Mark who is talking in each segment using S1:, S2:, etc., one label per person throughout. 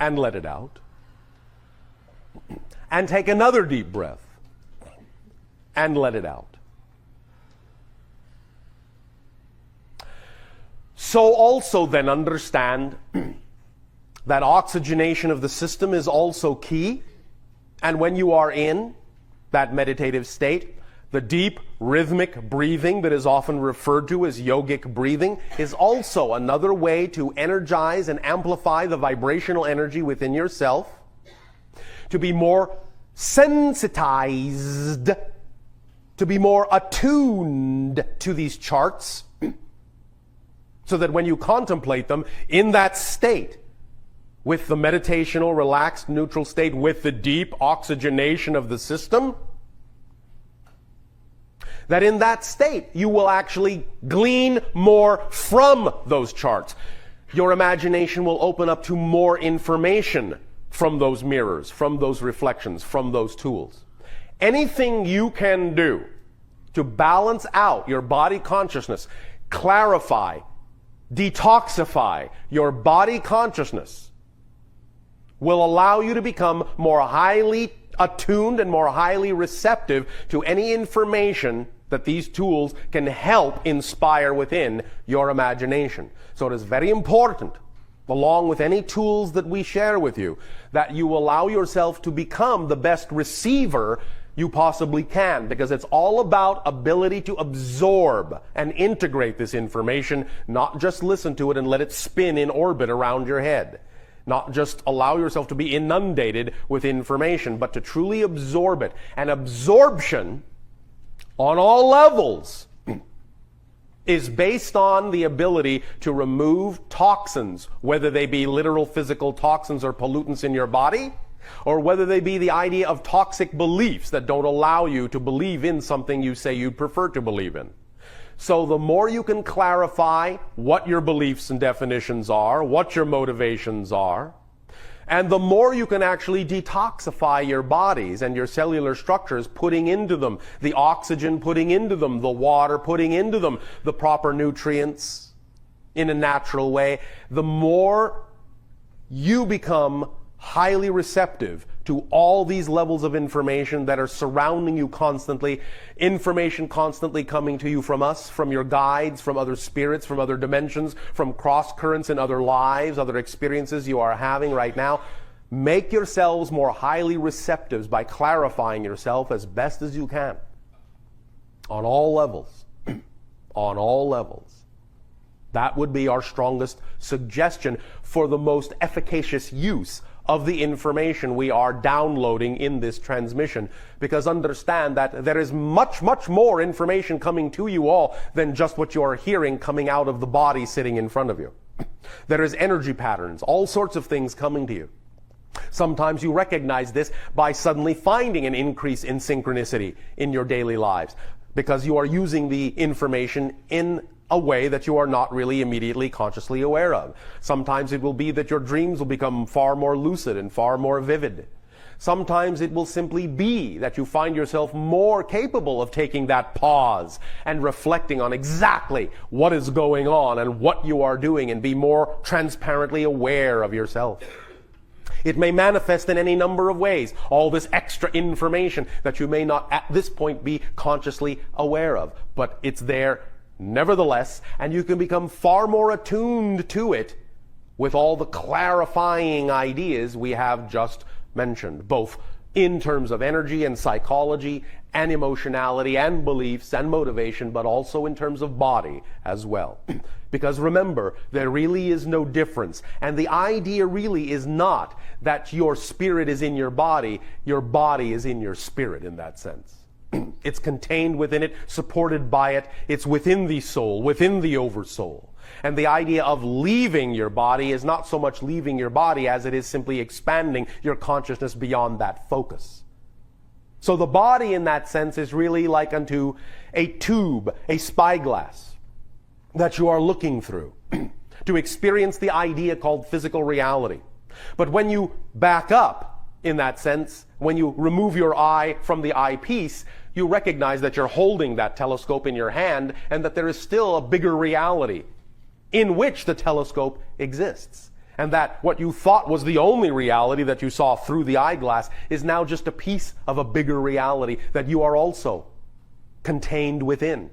S1: And let it out. And take another deep breath and let it out. So also then understand that oxygenation of the system is also key. And when you are in that meditative state, the deep rhythmic breathing that is often referred to as yogic breathing is also another way to energize and amplify the vibrational energy within yourself, to be more sensitized, to be more attuned to these charts, so that when you contemplate them in that state, with the meditational, relaxed, neutral state, with the deep oxygenation of the system, that in that state you will actually glean more from those charts. Your imagination will open up to more information from those mirrors, from those reflections, from those tools. Anything you can do to balance out your body consciousness, clarify, detoxify your body consciousness, will allow you to become more highly attuned and more highly receptive to any information that these tools can help inspire within your imagination. So it is very important, along with any tools that we share with you, that you allow yourself to become the best receiver you possibly can, because it's all about ability to absorb and integrate this information, not just listen to it and let it spin in orbit around your head. Not just allow yourself to be inundated with information, but to truly absorb it. And absorption on all levels is based on the ability to remove toxins, whether they be literal physical toxins or pollutants in your body, or whether they be the idea of toxic beliefs that don't allow you to believe in something you say you prefer to believe in. So the more you can clarify what your beliefs and definitions are, what your motivations are, and the more you can actually detoxify your bodies and your cellular structures, putting into them the oxygen, putting into them the water, putting into them the proper nutrients in a natural way, the more you become highly receptive to all these levels of information that are surrounding you constantly, information constantly coming to you from us, from your guides, from other spirits, from other dimensions, from cross currents in other lives, other experiences you are having right now. Make yourselves more highly receptive by clarifying yourself as best as you can on all levels. On all levels. That would be our strongest suggestion for the most efficacious use of the information we are downloading in this transmission. Because understand that there is much, much more information coming to you all than just what you are hearing coming out of the body sitting in front of you. There is energy patterns, all sorts of things coming to you. Sometimes you recognize this by suddenly finding an increase in synchronicity in your daily lives, because you are using the information in a way that you are not really immediately consciously aware of. Sometimes it will be that your dreams will become far more lucid and far more vivid. Sometimes it will simply be that you find yourself more capable of taking that pause and reflecting on exactly what is going on and what you are doing, and be more transparently aware of yourself. It may manifest in any number of ways, all this extra information that you may not at this point be consciously aware of, but it's there nevertheless, and you can become far more attuned to it with all the clarifying ideas we have just mentioned, both in terms of energy and psychology and emotionality and beliefs and motivation, but also in terms of body as well. Because remember, there really is no difference. And the idea really is not that your spirit is in your body is in your spirit in that sense. It's contained within it, supported by it. It's within the soul, within the oversoul. And the idea of leaving your body is not so much leaving your body as it is simply expanding your consciousness beyond that focus. So the body in that sense is really like unto a tube, a spyglass that you are looking through to experience the idea called physical reality. But when you back up in that sense, when you remove your eye from the eyepiece, you recognize that you're holding that telescope in your hand and that there is still a bigger reality in which the telescope exists. And that what you thought was the only reality that you saw through the eyeglass is now just a piece of a bigger reality that you are also contained within.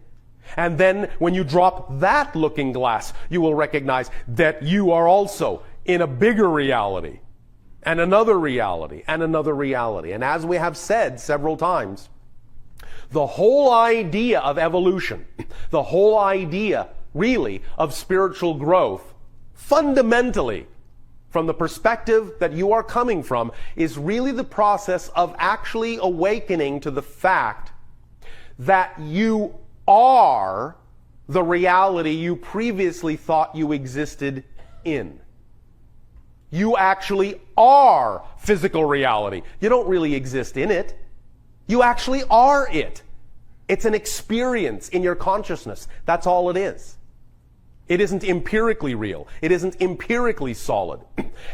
S1: And then when you drop that looking glass, you will recognize that you are also in a bigger reality, and another reality, and another reality. And as we have said several times, the whole idea of evolution, the whole idea really of spiritual growth, fundamentally, from the perspective that you are coming from, is really the process of actually awakening to the fact that you are the reality you previously thought you existed in. You actually are physical reality. You don't really exist in it. You actually are it. It's an experience in your consciousness. That's all it is. It isn't empirically real. It isn't empirically solid.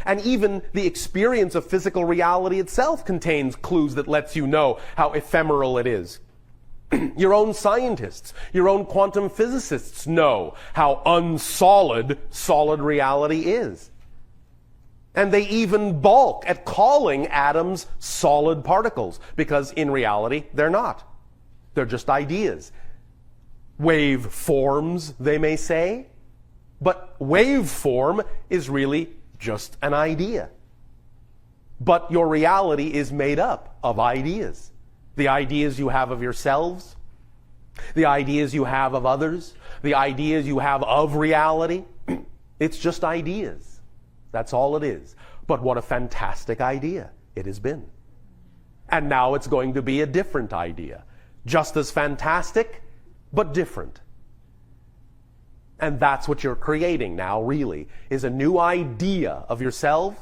S1: And even the experience of physical reality itself contains clues that lets you know how ephemeral it is. Your own scientists, your own quantum physicists know how unsolid solid reality is. And they even balk at calling atoms solid particles, because in reality, they're not. They're just ideas. Wave forms, they may say, but waveform is really just an idea. But your reality is made up of ideas. The ideas you have of yourselves, the ideas you have of others, the ideas you have of reality. It's just ideas. That's all it is. But what a fantastic idea it has been. And now it's going to be a different idea. Just as fantastic, but different. And that's what you're creating now, really, is a new idea of yourself,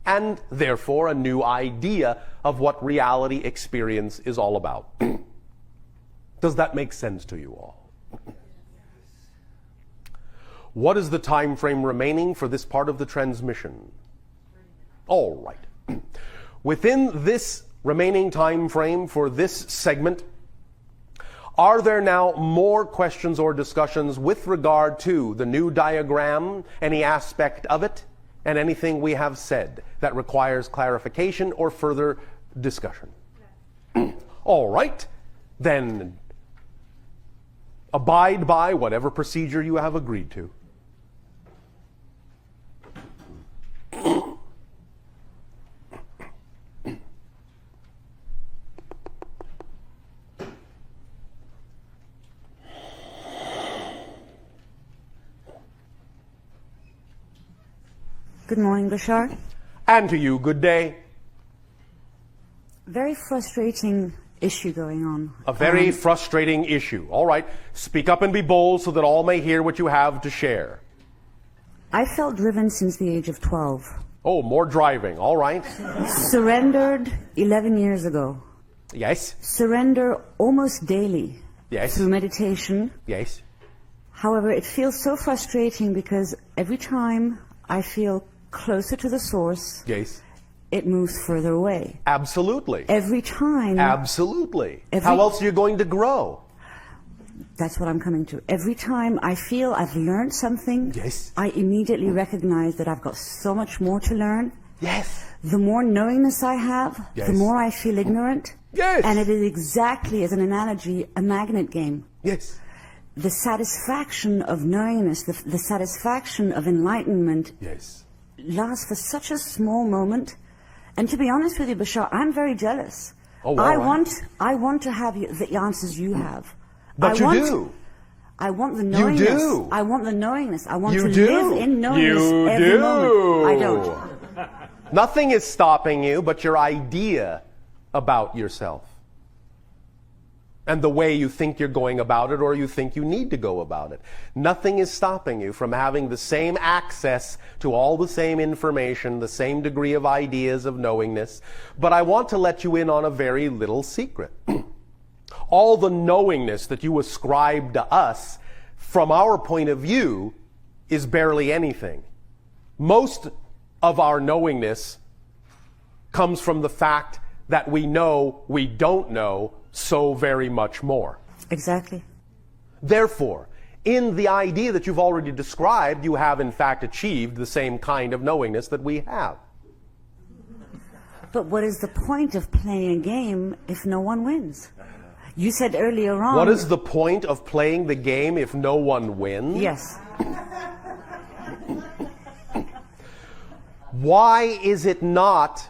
S1: and therefore a new idea of what reality experience is all about. Does that make sense to you all? What is the time frame remaining for this part of the transmission? All right. Within this remaining time frame for this segment, are there now more questions or discussions with regard to the new diagram, any aspect of it, and anything we have said that requires clarification or further discussion? All right. Then abide by whatever procedure you have agreed to.
S2: Good morning, Bashar.
S1: And to you, good day.
S2: Very frustrating issue going on.
S1: A very frustrating issue. All right. Speak up and be bold so that all may hear what you have to share.
S2: I felt driven since the age of 12.
S1: Oh, more driving. All right.
S2: Surrendered 11 years ago.
S1: Yes.
S2: Surrender almost daily.
S1: Yes.
S2: Through meditation.
S1: Yes.
S2: However, it feels so frustrating because every time I feel closer to the source,
S1: yes,
S2: it moves further away.
S1: Absolutely.
S2: Every time.
S1: Absolutely. How else are you going to grow?
S2: That's what I'm coming to. Every time I feel I've learned something,
S1: yes,
S2: I immediately recognize that I've got so much more to learn.
S1: Yes.
S2: The more knowingness I have,
S1: yes,
S2: the more I feel ignorant.
S1: Yes.
S2: And it is exactly, as an analogy, a magnet game.
S1: Yes.
S2: The satisfaction of knowingness, the satisfaction of enlightenment,
S1: yes,
S2: lasts for such a small moment. And to be honest with you, Bashar, I'm very jealous.
S1: Oh,
S2: I want to have the answers you have.
S1: But you do.
S2: I want the knowingness.
S1: You do.
S2: I want the knowingness. I want
S1: you
S2: to
S1: do.
S2: live in knowingness
S1: you
S2: every
S1: do.
S2: moment. I don't.
S1: Nothing is stopping you but your idea about yourself. And the way you think you're going about it, or you think you need to go about it. Nothing is stopping you from having the same access to all the same information, the same degree of ideas of knowingness. But I want to let you in on a very little secret. All the knowingness that you ascribe to us, from our point of view, is barely anything. Most of our knowingness comes from the fact that we know we don't know so very much more.
S2: Exactly.
S1: Therefore, in the idea that you've already described, you have in fact achieved the same kind of knowingness that we have.
S2: But what is the point of playing a game if no one wins? You said earlier on...
S1: What is the point of playing the game if no one wins?
S2: Yes.
S1: Why is it not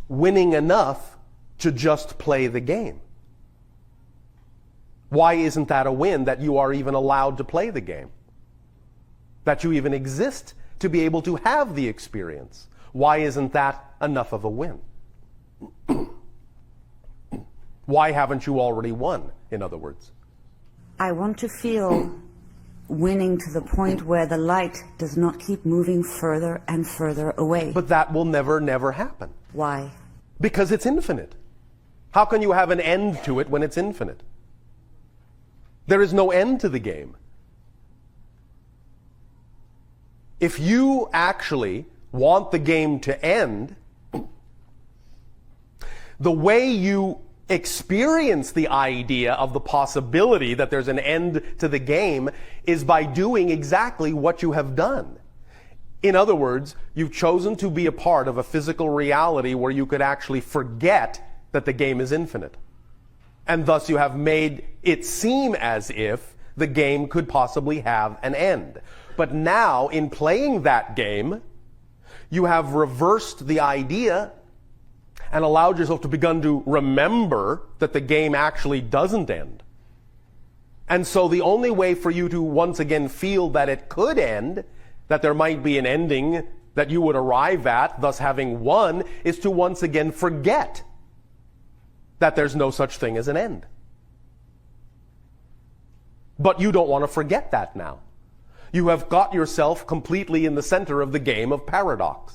S1: winning enough to just play the game? Why isn't that a win that you are even allowed to play the game? That you even exist to be able to have the experience? Why isn't that enough of a win? Why haven't you already won, in other words?
S2: I want to feel winning to the point where the light does not keep moving further and further away.
S1: But that will never happen.
S2: Why?
S1: Because it's infinite. How can you have an end to it when it's infinite? There is no end to the game. If you actually want the game to end, the way you experience the idea of the possibility that there's an end to the game is by doing exactly what you have done. In other words, you've chosen to be a part of a physical reality where you could actually forget that the game is infinite. And thus you have made it seem as if the game could possibly have an end. But now, in playing that game, you have reversed the idea and allowed yourself to begin to remember that the game actually doesn't end. And so the only way for you to once again feel that it could end, that there might be an ending that you would arrive at, thus having won, is to once again forget that there's no such thing as an end. But you don't want to forget that now. You have got yourself completely in the center of the game of paradox.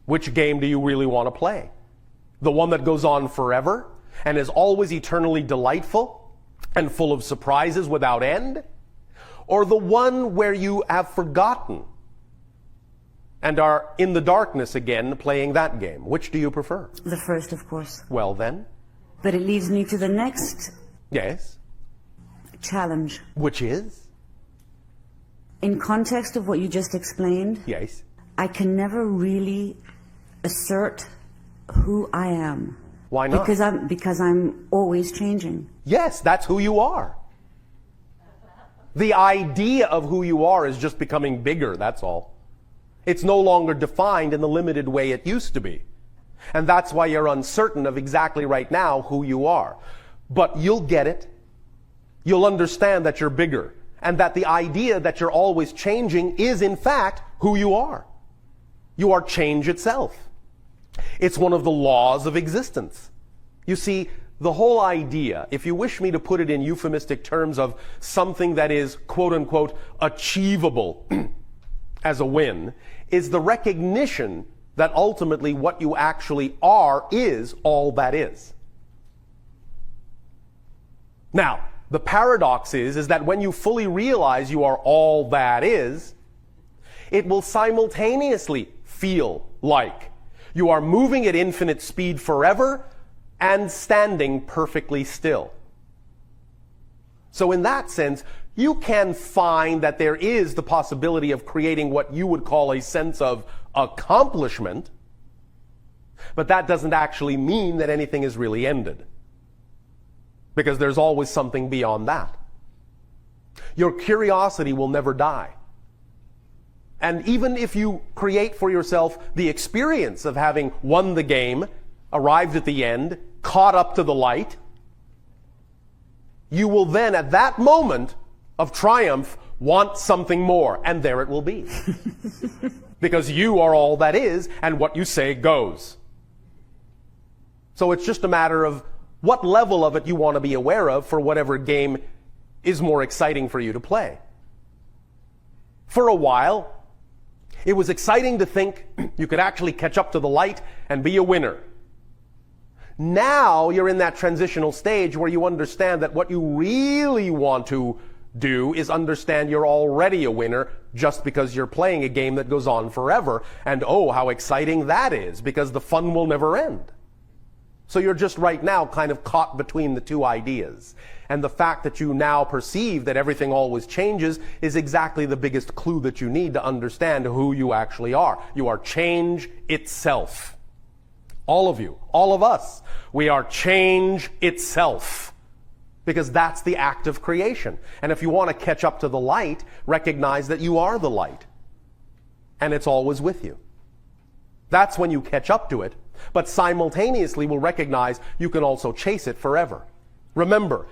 S1: Which game do you really want to play? The one that goes on forever and is always eternally delightful and full of surprises without end? Or the one where you have forgotten and are in the darkness again playing that game? Which do you prefer?
S2: The first, of course.
S1: Well then.
S2: But it leads me to the next
S1: Yes.
S2: challenge.
S1: Which is?
S2: In context of what you just explained,
S1: Yes.
S2: I can never really assert who I am.
S1: Why not?
S2: Because I'm always changing.
S1: Yes, that's who you are. The idea of who you are is just becoming bigger, that's all. It's no longer defined in the limited way it used to be. And that's why you're uncertain of exactly right now who you are. But you'll get it. You'll understand that you're bigger. And that the idea that you're always changing is in fact who you are. You are change itself. It's one of the laws of existence. You see, the whole idea, if you wish me to put it in euphemistic terms of something that is quote unquote achievable as a win, is the recognition that ultimately what you actually are is all that is. Now, the paradox is that when you fully realize you are all that is, it will simultaneously feel like you are moving at infinite speed forever and standing perfectly still. So in that sense, you can find that there is the possibility of creating what you would call a sense of accomplishment, but that doesn't actually mean that anything is really ended. Because there's always something beyond that. Your curiosity will never die. And even if you create for yourself the experience of having won the game, arrived at the end, caught up to the light, you will then, at that moment of triumph, want something more, and there it will be. Because you are all that is, and what you say goes. So it's just a matter of what level of it you want to be aware of for whatever game is more exciting for you to play. For a while, it was exciting to think you could actually catch up to the light and be a winner. Now you're in that transitional stage where you understand that what you really want to do is understand you're already a winner just because you're playing a game that goes on forever. And oh, how exciting that is, because the fun will never end. So you're just right now kind of caught between the two ideas. And the fact that you now perceive that everything always changes is exactly the biggest clue that you need to understand who you actually are. You are change itself. All of you, all of us, we are change itself. Because that's the act of creation. And if you want to catch up to the light, recognize that you are the light. And it's always with you. That's when you catch up to it. But simultaneously will recognize you can also chase it forever. Remember,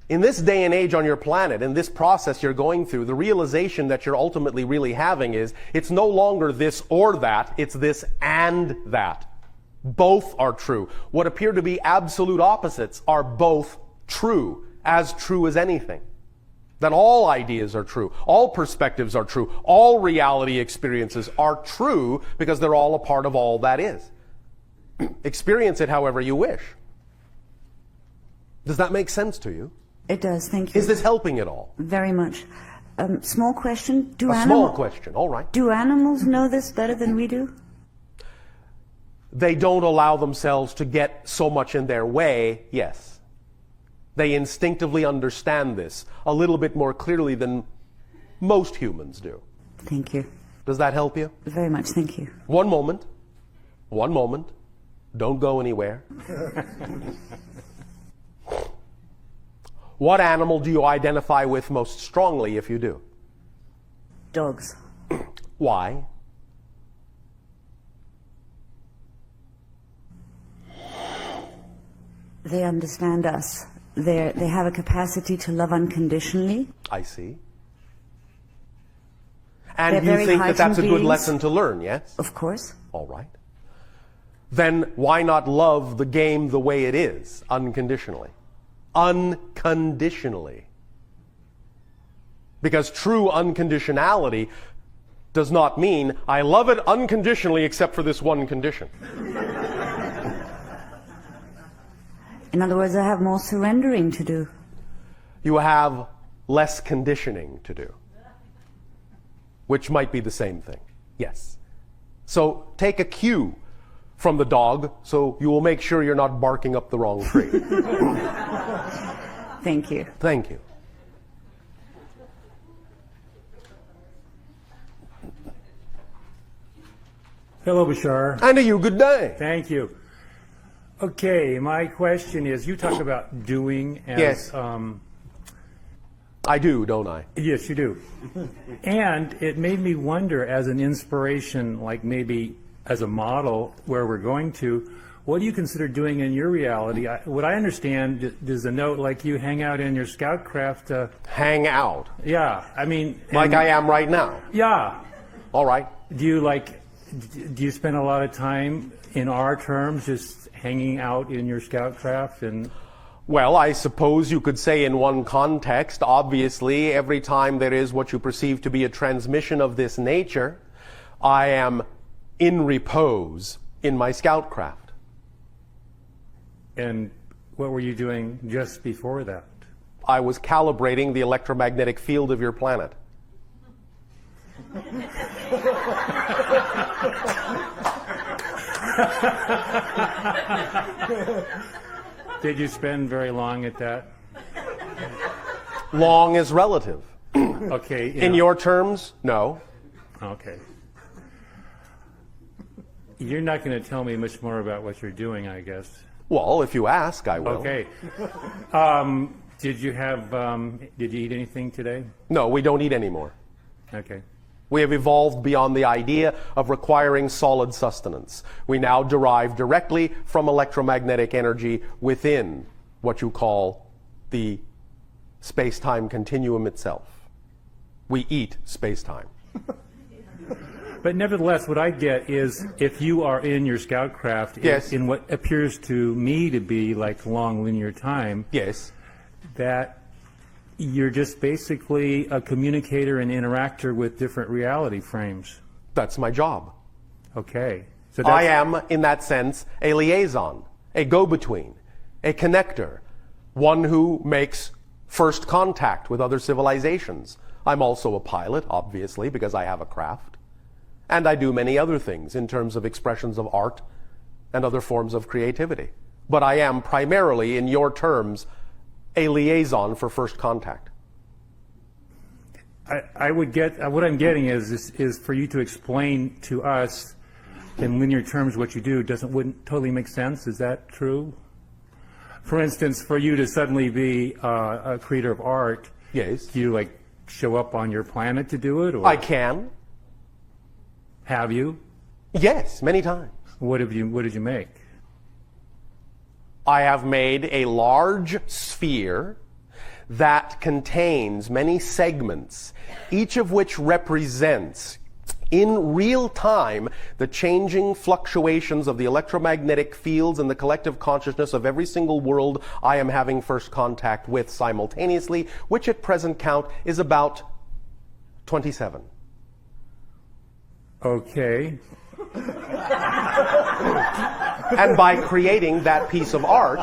S1: in this day and age on your planet, in this process you're going through, the realization that you're ultimately really having is it's no longer this or that, it's this and that. Both are true. What appear to be absolute opposites are both true as anything. That all ideas are true, all perspectives are true, all reality experiences are true because they're all a part of all that is. Experience it however you wish. Does that make sense to you?
S2: It does, thank you.
S1: Is this helping at all?
S2: Very much. Small question.
S1: Small question, all right.
S2: Do animals know this better than we do?
S1: They don't allow themselves to get so much in their way, yes. They instinctively understand this a little bit more clearly than most humans do.
S2: Thank you.
S1: Does that help you?
S2: Very much, thank you.
S1: One moment. One moment. Don't go anywhere. What animal do you identify with most strongly if you do?
S2: Dogs.
S1: Why?
S2: They understand us. They have a capacity to love unconditionally.
S1: I see. And
S2: They're
S1: you
S2: very
S1: think that that's a
S2: heightened
S1: good
S2: beings.
S1: lesson to learn, yes?
S2: Of course.
S1: All right. Then why not love the game the way it is, unconditionally? Unconditionally. Because true unconditionality does not mean I love it unconditionally except for this one condition.
S2: In other words, I have more surrendering to do.
S1: You have less conditioning to do, which might be the same thing. Yes. So take a cue from the dog so you will make sure you're not barking up the wrong tree.
S2: Thank you.
S1: Thank you.
S3: Hello, Bashar.
S1: And to you, good day.
S3: Thank you. Okay, my question is, you talk about doing as...
S1: Yes. I do, don't I?
S3: Yes, you do. And it made me wonder, as an inspiration, like maybe as a model where we're going to, what do you consider doing in your reality? What I understand is a note like you hang out in your scout craft.
S1: Hang out.
S3: Yeah, I mean...
S1: Like I am right now.
S3: Yeah.
S1: All right.
S3: Do you spend a lot of time, in our terms, just hanging out in your scout craft? And
S1: well, I suppose you could say in one context, obviously, every time there is what you perceive to be a transmission of this nature, I am in repose in my scout craft.
S3: And what were you doing just before that?
S1: I was calibrating the electromagnetic field of your planet.
S3: Did you spend very long at that?
S1: Long is relative.
S3: Okay.
S1: In your terms, no.
S3: Okay. You're not going to tell me much more about what you're doing, I guess.
S1: Well, if you ask, I will.
S3: Okay. Did you eat anything today?
S1: No, we don't eat anymore.
S3: Okay.
S1: We have evolved beyond the idea of requiring solid sustenance. We now derive directly from electromagnetic energy within what you call the space-time continuum itself. We eat space-time.
S3: But nevertheless, what I get is if you are in your scout craft
S1: Yes.
S3: in what appears to me to be like long linear time,
S1: Yes.
S3: that you're just basically a communicator and interactor with different reality frames.
S1: That's my job.
S3: Okay. So
S1: I am, in that sense, a liaison, a go-between, a connector, one who makes first contact with other civilizations. I'm also a pilot, obviously, because I have a craft. And I do many other things in terms of expressions of art and other forms of creativity. But I am primarily, in your terms, a liaison for first contact.
S3: I would get, what I'm getting is for you to explain to us in linear terms what you do wouldn't totally make sense. Is that true? For instance, for you to suddenly be a creator of art,
S1: Yes.
S3: do you like show up on your planet to do it? Or
S1: I can.
S3: have you?
S1: Yes, many times.
S3: What did you make?
S1: I have made a large sphere that contains many segments, each of which represents in real time the changing fluctuations of the electromagnetic fields and the collective consciousness of every single world I am having first contact with simultaneously, which at present count is about 27.
S3: Okay.
S1: And by creating that piece of art,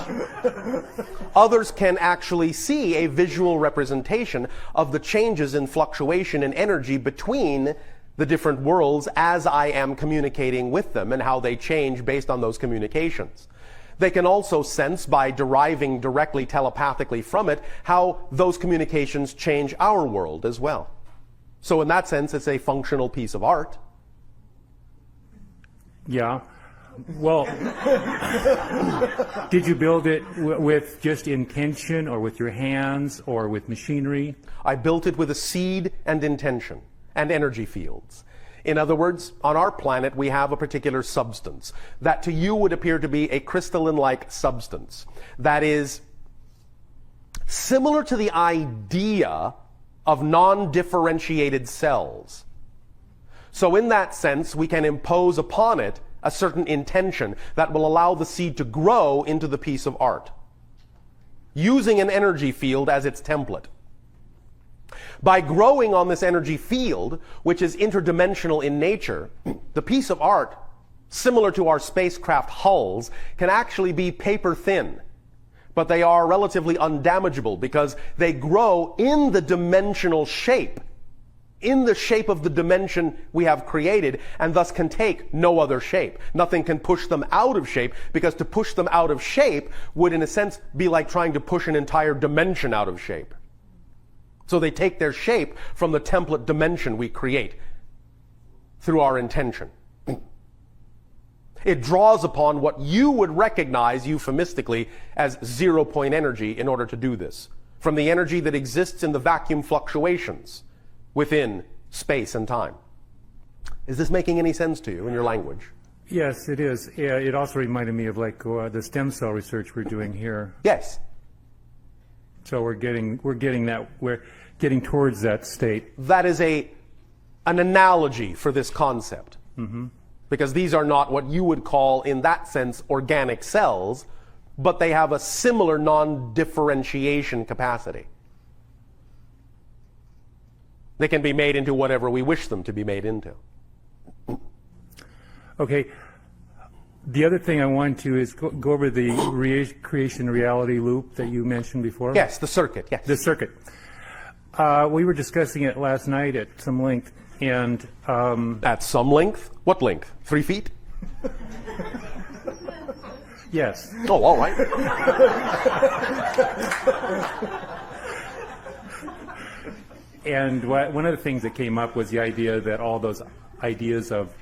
S1: others can actually see a visual representation of the changes in fluctuation and energy between the different worlds as I am communicating with them and how they change based on those communications. They can also sense, by deriving directly telepathically from it, how those communications change our world as well. So in that sense, it's a functional piece of art.
S3: Yeah. Well, did you build it with just intention, or with your hands, or with machinery?
S1: I built it with a seed and intention and energy fields. In other words, on our planet we have a particular substance that to you would appear to be a crystalline-like substance that is similar to the idea of non-differentiated cells. So in that sense, we can impose upon it a certain intention that will allow the seed to grow into the piece of art, using an energy field as its template. By growing on this energy field, which is interdimensional in nature, the piece of art, similar to our spacecraft hulls, can actually be paper thin. But they are relatively undamageable because they grow in the dimensional shape, in the shape of the dimension we have created, and thus can take no other shape. Nothing can push them out of shape, because to push them out of shape would, in a sense, be like trying to push an entire dimension out of shape. So they take their shape from the template dimension we create through our intention. It draws upon what you would recognize euphemistically as zero-point energy in order to do this, from the energy that exists in the vacuum fluctuations within space and time. Is this making any sense to you in your language?
S3: Yes, it is. Yeah, it also reminded me of like the stem cell research we're doing here.
S1: Yes.
S3: So we're getting towards that state.
S1: That is an analogy for this concept. Mm-hmm. Because these are not what you would call, in that sense, organic cells, but they have a similar non-differentiation capacity. They can be made into whatever we wish them to be made into.
S3: Okay. The other thing I wanted to is go over the creation reality loop that you mentioned before.
S1: Yes, the circuit. Yes.
S3: The circuit. We were discussing it last night at some length, and
S1: at some length? What length? 3 feet?
S3: Yes.
S1: Oh, all right.
S3: And one of the things that came up was the idea that all those ideas of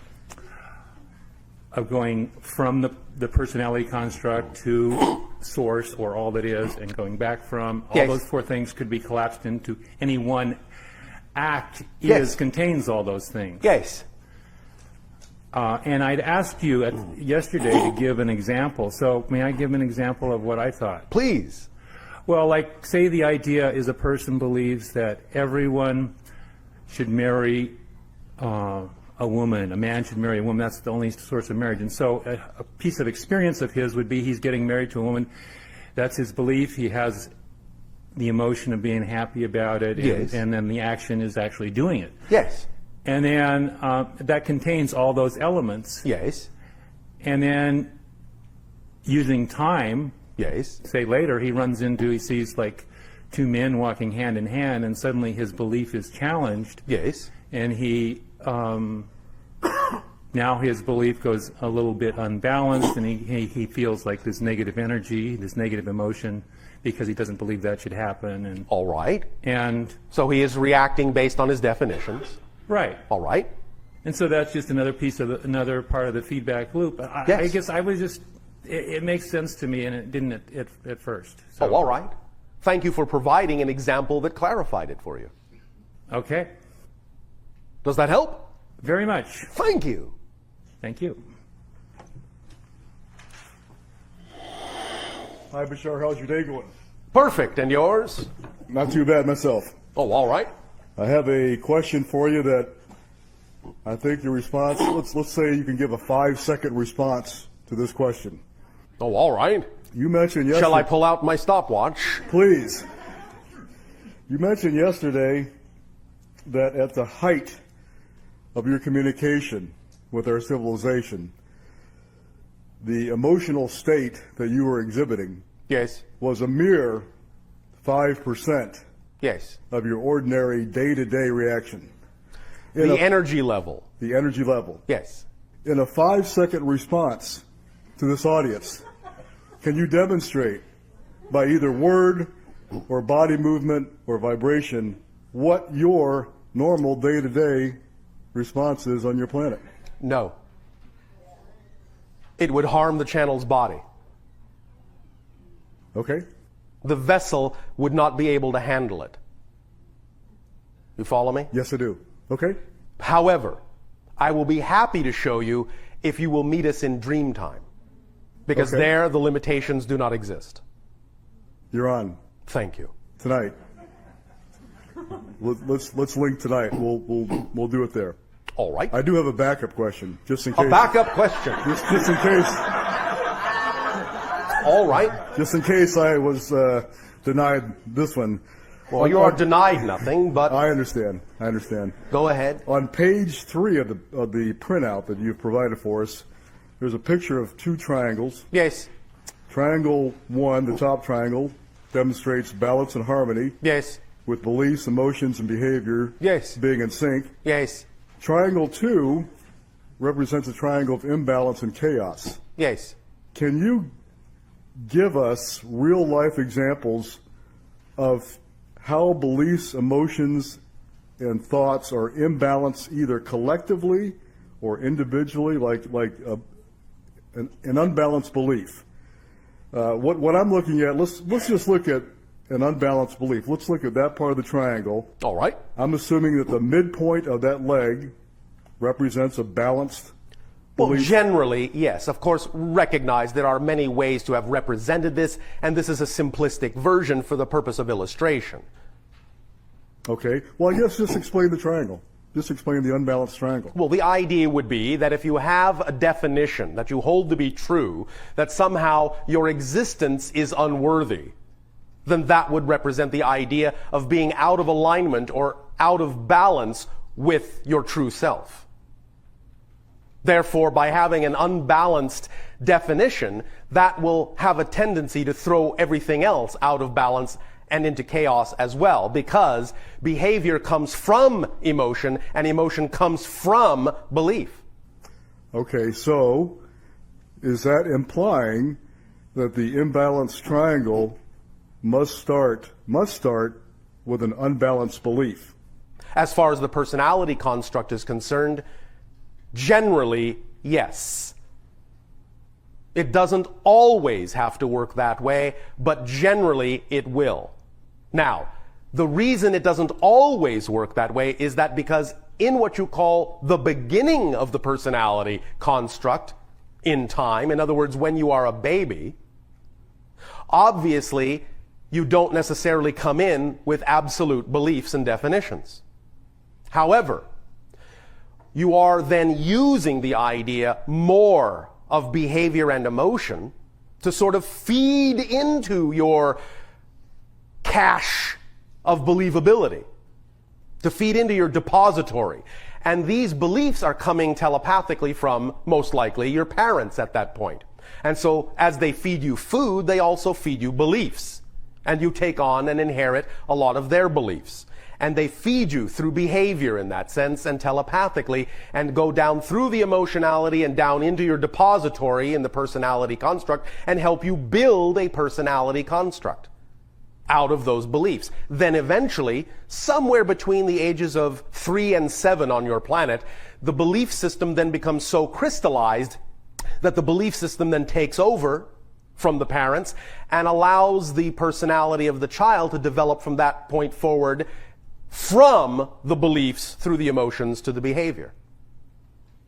S3: going from the personality construct to source, or all that is, and going back from, all
S1: Yes.
S3: those four things could be collapsed into any one act
S1: Yes.
S3: contains all those things.
S1: Yes.
S3: And I'd asked you yesterday to give an example. So may I give an example of what I thought?
S1: Please.
S3: Well, like, say the idea is a person believes that everyone should marry a woman, a man should marry a woman, that's the only source of marriage. And so a piece of experience of his would be he's getting married to a woman. That's his belief. He has the emotion of being happy about it,
S1: Yes.
S3: and then the action is actually doing it.
S1: Yes.
S3: And then that contains all those elements.
S1: Yes.
S3: And then using time,
S1: Yes.
S3: say later, he sees like two men walking hand in hand, and suddenly his belief is challenged.
S1: Yes.
S3: And he Now his belief goes a little bit unbalanced, and he feels like this negative energy, this negative emotion, because he doesn't believe that should happen. And
S1: All right.
S3: and
S1: So he is reacting based on his definitions.
S3: right.
S1: All right.
S3: And so that's just another piece of another part of the feedback loop. I
S1: Yes.
S3: guess I was just, it makes sense to me, and it didn't at first. So,
S1: Oh, all right. Thank you for providing an example that clarified it for you.
S3: Okay.
S1: Does that help?
S3: Very much.
S1: Thank you.
S3: Thank you.
S4: Hi, Bashar. How's your day going?
S1: Perfect. And yours?
S4: Not too bad myself.
S1: Oh, all right.
S4: I have a question for you that I think your response, let's say you can give a 5-second response to this question.
S1: Oh, all right.
S4: You mentioned yesterday.
S1: Shall I pull out my stopwatch?
S4: Please. You mentioned yesterday that at the height of your communication with our civilization, the emotional state that you were exhibiting
S1: Yes.
S4: was a mere 5%
S1: Yes.
S4: of your ordinary day-to-day reaction.
S1: The energy level.
S4: The energy level.
S1: Yes.
S4: In a 5-second response to this audience, can you demonstrate by either word or body movement or vibration what your normal day-to-day response is on your planet?
S1: No. It would harm the channel's body.
S4: Okay?
S1: The vessel would not be able to handle it. You follow me?
S4: Yes, I do. Okay?
S1: However, I will be happy to show you if you will meet us in dream time. Because
S4: Okay.
S1: there the limitations do not exist.
S4: You're on
S1: Thank you.
S4: tonight. Let's link tonight. We'll do it there.
S1: All right.
S4: I do have a backup question, just in
S1: A
S4: case.
S1: backup question.
S4: Just in case.
S1: All right.
S4: Just in case I was denied this one.
S1: Well, you are denied nothing, but
S4: I understand. I understand.
S1: go ahead.
S4: On page 3 of the printout that you've provided for us, there's a picture of 2 triangles.
S1: Yes.
S4: Triangle 1, the top triangle, demonstrates balance and harmony
S1: Yes.
S4: with beliefs, emotions, and behavior
S1: Yes.
S4: being in sync.
S1: Yes.
S4: Triangle 2 represents a triangle of imbalance and chaos.
S1: Yes.
S4: Can you give us real-life examples of how beliefs, emotions, and thoughts are imbalanced either collectively or individually, like an unbalanced belief? What I'm looking at, let's just look at an unbalanced belief. Let's look at that part of the triangle.
S1: All right.
S4: I'm assuming that the midpoint of that leg represents a balanced
S1: Well,
S4: belief.
S1: generally, yes. Of course, recognize there are many ways to have represented this, and this is a simplistic version for the purpose of illustration.
S4: Okay. Well, I guess just explain the triangle. Just explain the unbalanced triangle.
S1: Well, the idea would be that if you have a definition that you hold to be true, that somehow your existence is unworthy, then that would represent the idea of being out of alignment or out of balance with your true self. Therefore, by having an unbalanced definition, that will have a tendency to throw everything else out of balance and into chaos as well, because behavior comes from emotion and emotion comes from belief.
S4: Okay, so is that implying that the imbalanced triangle must start with an unbalanced belief?
S1: As far as the personality construct is concerned, generally, yes. It doesn't always have to work that way, but generally it will. Now, the reason it doesn't always work that way is that because in what you call the beginning of the personality construct in time, in other words, when you are a baby, obviously you don't necessarily come in with absolute beliefs and definitions. However, you are then using the idea more of behavior and emotion to sort of feed into your cache of believability, to feed into your depository. And these beliefs are coming telepathically from, most likely, your parents at that point. And so as they feed you food, they also feed you beliefs. And you take on and inherit a lot of their beliefs. and they feed you through behavior in that sense and telepathically, and go down through the emotionality and down into your depository in the personality construct and help you build a personality construct out of those beliefs. Then eventually, somewhere between the ages of 3 and 7 on your planet, the belief system then becomes so crystallized that the belief system then takes over from the parents and allows the personality of the child to develop from that point forward, from the beliefs through the emotions to the behavior.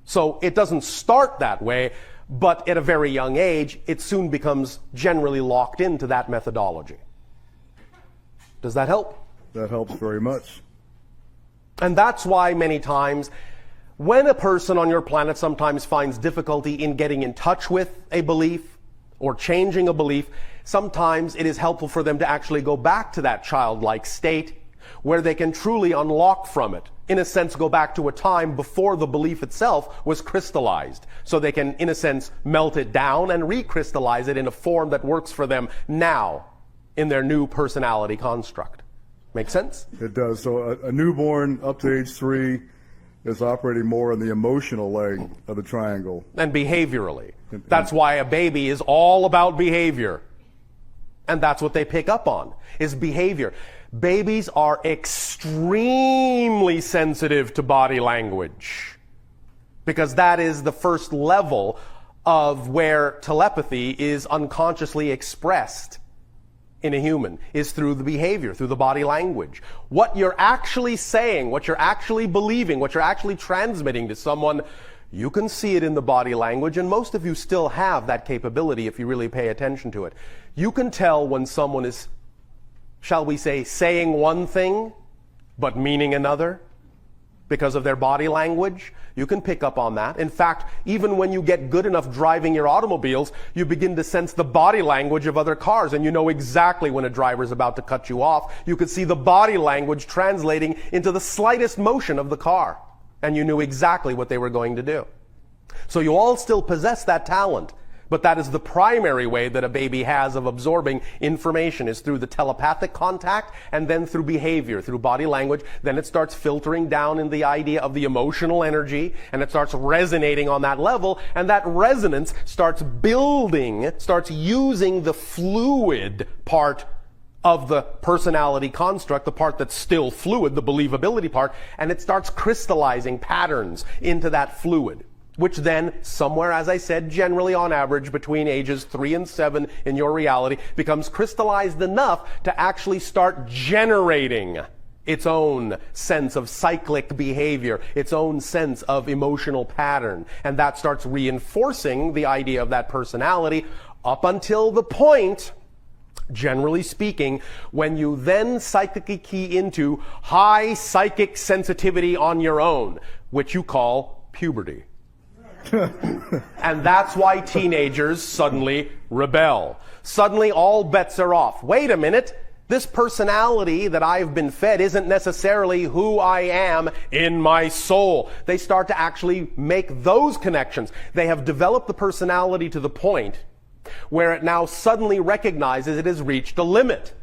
S1: So it doesn't start that way, but at a very young age, it soon becomes generally locked into that methodology. Does that help?
S4: That helps very much.
S1: And that's why many times when a person on your planet sometimes finds difficulty in getting in touch with a belief or changing a belief, sometimes it is helpful for them to actually go back to that childlike state where they can truly unlock from it. In a sense, go back to a time before the belief itself was crystallized. So they can, in a sense, melt it down and recrystallize it in a form that works for them now in their new personality construct. Make sense?
S4: It does. So a newborn up to age 3 is operating more in the emotional leg of the triangle.
S1: And behaviorally. That's why a baby is all about behavior. And that's what they pick up on, is behavior. Babies are extremely sensitive to body language, because that is the first level of where telepathy is unconsciously expressed in a human, is through the behavior, through the body language. What you're actually saying, what you're actually believing, what you're actually transmitting to someone, you can see it in the body language, and most of you still have that capability if you really pay attention to it. You can tell when someone is, shall we say, saying one thing but meaning another because of their body language. You can pick up on that. In fact, even when you get good enough driving your automobiles, you begin to sense the body language of other cars, and you know exactly when a driver is about to cut you off. You could see the body language translating into the slightest motion of the car, and you knew exactly what they were going to do. So you all still possess that talent. But that is the primary way that a baby has of absorbing information, is through the telepathic contact and then through behavior, through body language. Then it starts filtering down in the idea of the emotional energy, and it starts resonating on that level, and that resonance starts building, starts using the fluid part of the personality construct, the part that's still fluid, the believability part, and it starts crystallizing patterns into that fluid, which then, somewhere, as I said, generally on average between ages 3 and 7 in your reality, becomes crystallized enough to actually start generating its own sense of cyclic behavior, its own sense of emotional pattern. And that starts reinforcing the idea of that personality up until the point, generally speaking, when you then psychically key into high psychic sensitivity on your own, which you call puberty. And that's why teenagers suddenly rebel. Suddenly all bets are off. Wait a minute. This personality that I've been fed isn't necessarily who I am in my soul. They start to actually make those connections. They have developed the personality to the point where it now suddenly recognizes it has reached a limit.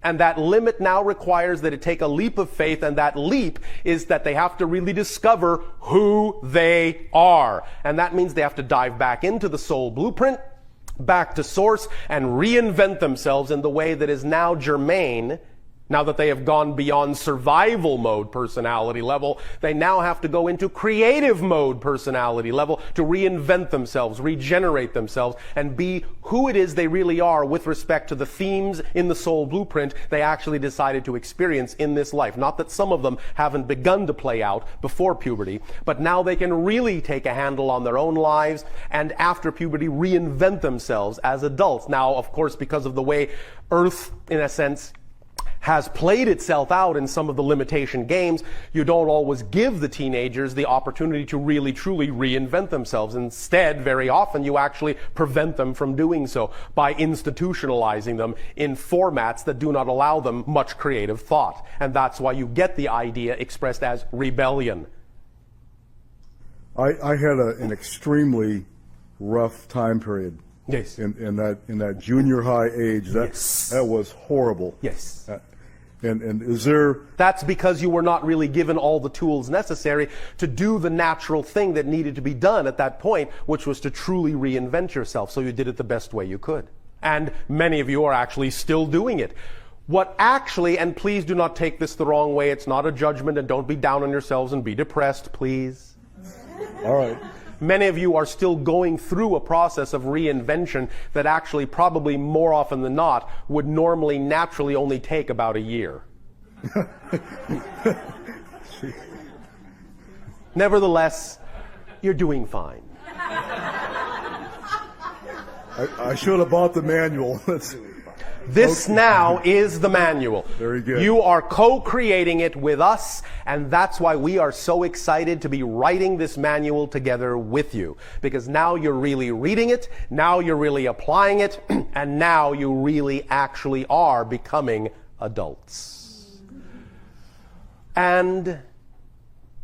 S1: And that limit now requires that it take a leap of faith, and that leap is that they have to really discover who they are. And that means they have to dive back into the soul blueprint, back to source, and reinvent themselves in the way that is now germane. Now that they have gone beyond survival mode personality level, they now have to go into creative mode personality level to reinvent themselves, regenerate themselves, and be who it is they really are with respect to the themes in the soul blueprint they actually decided to experience in this life. Not that some of them haven't begun to play out before puberty, but now they can really take a handle on their own lives, and after puberty reinvent themselves as adults. Now, of course, because of the way Earth, in a sense, has played itself out in some of the limitation games, you don't always give the teenagers the opportunity to really truly reinvent themselves. Instead, very often you actually prevent them from doing so by institutionalizing them in formats that do not allow them much creative thought. And that's why you get the idea expressed as rebellion.
S4: I had an extremely rough time period.
S1: Yes.
S4: In that junior high age. That was horrible.
S1: Yes.
S4: And is there...
S1: That's because you were not really given all the tools necessary to do the natural thing that needed to be done at that point, which was to truly reinvent yourself. So you did it the best way you could. And many of you are actually still doing it. What actually, and please do not take this the wrong way, it's not a judgment, and don't be down on yourselves and be depressed, please.
S4: All right.
S1: Many of you are still going through a process of reinvention that actually probably more often than not would normally naturally only take about a year. Nevertheless, you're doing fine.
S4: I should have bought the manual.
S1: This now is the manual.
S4: Very good.
S1: You are co-creating it with us, and that's why we are so excited to be writing this manual together with you. Because now you're really reading it, now you're really applying it, and now you really actually are becoming adults. And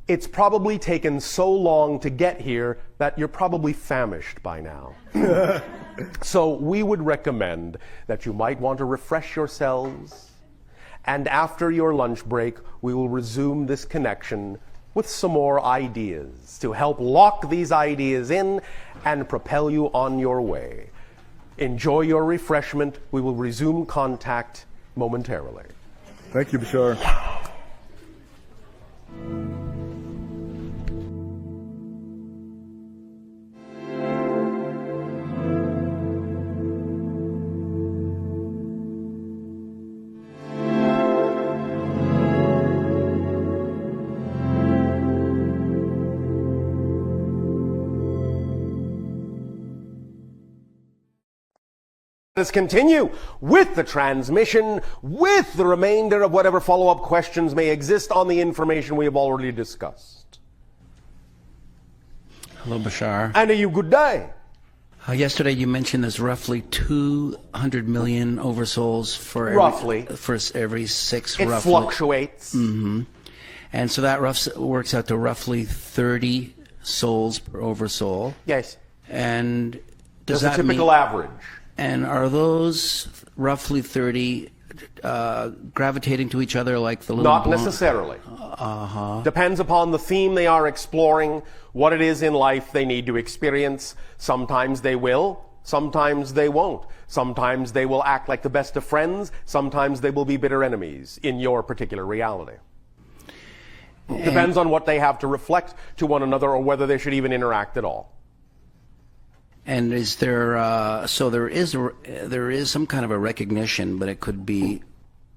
S1: it's probably taken so long to get here that you're probably famished by now. So we would recommend that you might want to refresh yourselves, and after your lunch break, we will resume this connection with some more ideas to help lock these ideas in and propel you on your way. Enjoy your refreshment. We will resume contact momentarily.
S4: Thank you, Bashar.
S1: Let us continue with the transmission, with the remainder of whatever follow-up questions may exist on the information we have already discussed.
S5: Hello, Bashar.
S1: And a good day.
S5: Yesterday you mentioned there's roughly 200 million oversouls for every 6.
S1: It
S5: roughly.
S1: Fluctuates.
S5: Mm-hmm. And so that works out to roughly 30 souls per oversoul.
S1: Yes.
S5: And does
S1: That's
S5: that
S1: a typical average.
S5: And are those roughly 30 gravitating to each other like the little...
S1: Not necessarily. Depends upon the theme they are exploring, what it is in life they need to experience. Sometimes they will, sometimes they won't. Sometimes they will act like the best of friends, sometimes they will be bitter enemies in your particular reality. Depends on what they have to reflect to one another or whether they should even interact at all.
S5: And is there, so there is some kind of a recognition, but it could be...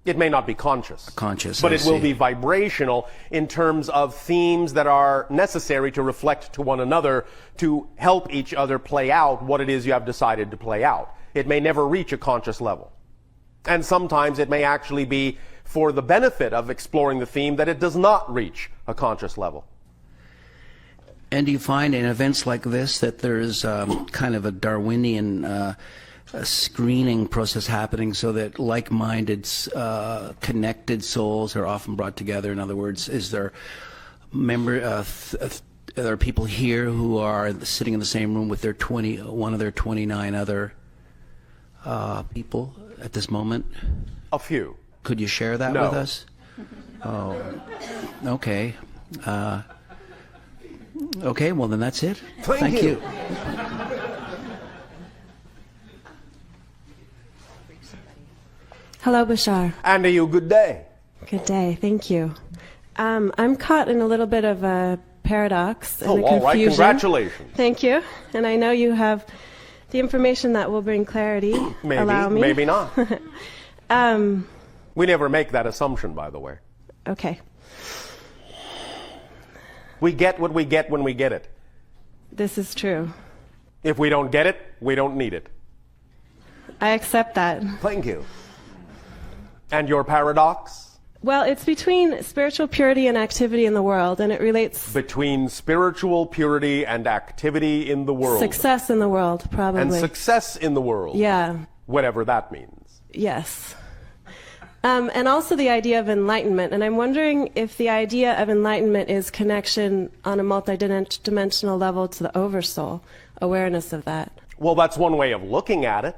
S1: It may not be conscious.
S5: Conscious,
S1: but
S5: I
S1: it will
S5: see.
S1: be vibrational in terms of themes that are necessary to reflect to one another to help each other play out what it is you have decided to play out. It may never reach a conscious level. And sometimes it may actually be for the benefit of exploring the theme that it does not reach a conscious level.
S5: And do you find in events like this that there's kind of a Darwinian screening process happening so that like-minded, connected souls are often brought together? In other words, is there are there people here who are sitting in the same room with their one of their 29 other people at this moment?
S1: A few.
S5: Could you share that
S1: No.
S5: with us? Oh, okay. Okay, well then that's it.
S1: Thank you.
S6: Hello, Bashar.
S1: And a good day.
S6: Good day. Thank you. I'm caught in a little bit of a paradox and a
S1: all right.
S6: confusion.
S1: Congratulations.
S6: Thank you. And I know you have the information that will bring clarity.
S1: Maybe,
S6: Allow me.
S1: maybe not. We never make that assumption, by the way.
S6: Okay.
S1: We get what we get when we get it.
S6: This is true.
S1: If we don't get it, we don't need it.
S6: I accept that.
S1: Thank you. And your paradox?
S6: Well, it's between spiritual purity and activity in the world, and it relates
S1: Between spiritual purity and activity in the world.
S6: success in the world, probably.
S1: And success in the world.
S6: Yeah.
S1: Whatever that means.
S6: Yes. And also the idea of enlightenment. And I'm wondering if the idea of enlightenment is connection on a multidimensional level to the oversoul, awareness of that.
S1: Well, that's one way of looking at it.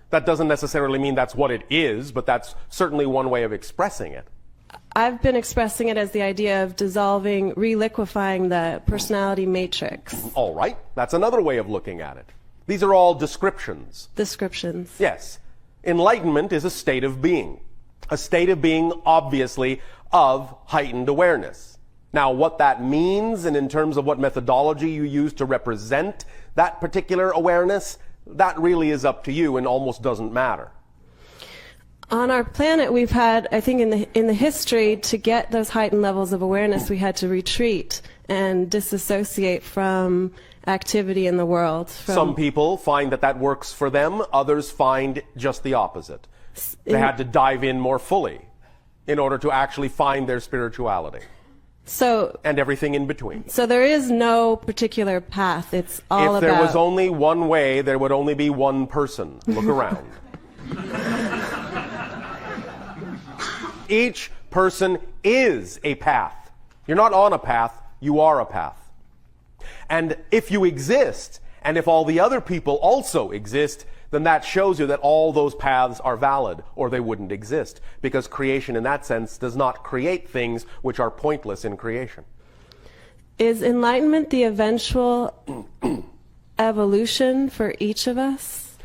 S1: That doesn't necessarily mean that's what it is, but that's certainly one way of expressing it.
S6: I've been expressing it as the idea of dissolving, reliquefying the personality matrix.
S1: All right, that's another way of looking at it. These are all descriptions.
S6: Descriptions.
S1: Yes. Enlightenment is a state of being. A state of being, obviously, of heightened awareness. Now, what that means, and in terms of what methodology you use to represent that particular awareness, that really is up to you and almost doesn't matter.
S6: On our planet, we've had, I think in the history, to get those heightened levels of awareness, we had to retreat and disassociate from activity in the world.
S1: Some people find that that works for them. Others find just the opposite. They had to dive in more fully in order to actually find their spirituality. And everything in between.
S6: So there is no particular path. It's all
S1: about... If there was only one way, there would only be one person. Look around. Each person is a path. You're not on a path, you are a path. And if you exist, and if all the other people also exist, then that shows you that all those paths are valid, or they wouldn't exist. Because creation, in that sense, does not create things which are pointless in creation.
S6: Is enlightenment the eventual evolution for each of us?